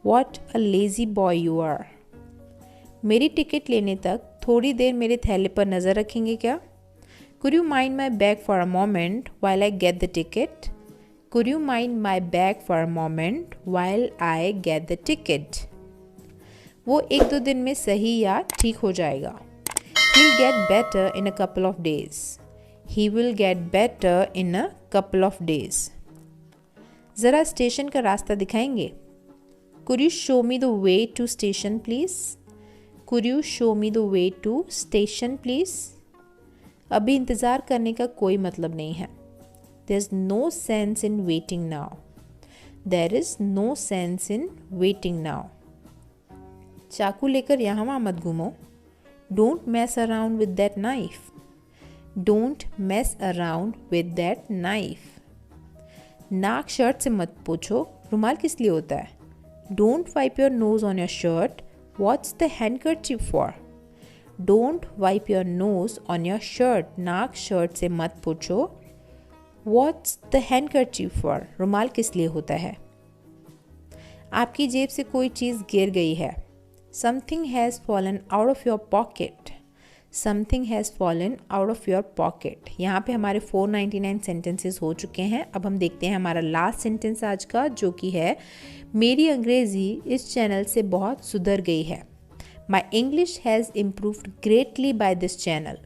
What a lazy boy you are. मेरी टिकट लेने तक थोड़ी देर मेरे थैले पर नज़र रखेंगे क्या? Could you mind my bag for a moment while I get the ticket? Could you mind my bag for a moment while I get the ticket? वो 1-2 दिन में सही या ठीक हो जाएगा। He'll get better in a couple of days. He will get better in a couple of days. ज़रा station का रास्ता दिखाएंगे? Could you show me the way to station please? Could you show me the way to station please? अभी इंतज़ार करने का कोई मतलब नहीं है। There's no sense in waiting now. There is no sense in waiting now. चाकू लेकर यहाँ वहाँ मत घूमो। Don't mess around with that knife. Don't mess around with that knife. नाक शर्ट से मत पोछो, रुमाल किस लिए होता है? Don't wipe your nose on your shirt, what's the handkerchief for? Don't wipe your nose on your shirt, नाक शर्ट से मत पोछो। What's the handkerchief for? रुमाल किस लिए होता है? आपकी जेब से कोई चीज़ गिर गई है। Something has fallen out of your pocket. Something has fallen out of your pocket. यहाँ पे हमारे 499 सेंटेंसेस हो चुके हैं। अब हम देखते हैं हमारा लास्ट सेंटेंस आज का, जो कि है मेरी अंग्रेज़ी इस चैनल से बहुत सुधर गई है। My English has improved greatly by this channel.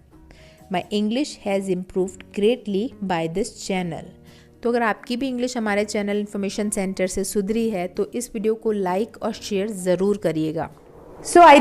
My English has improved greatly by this channel. तो अगर आपकी भी इंग्लिश हमारे चैनल इन्फॉर्मेशन सेंटर से सुधरी है तो इस वीडियो को लाइक और शेयर ज़रूर करिएगा। सो आई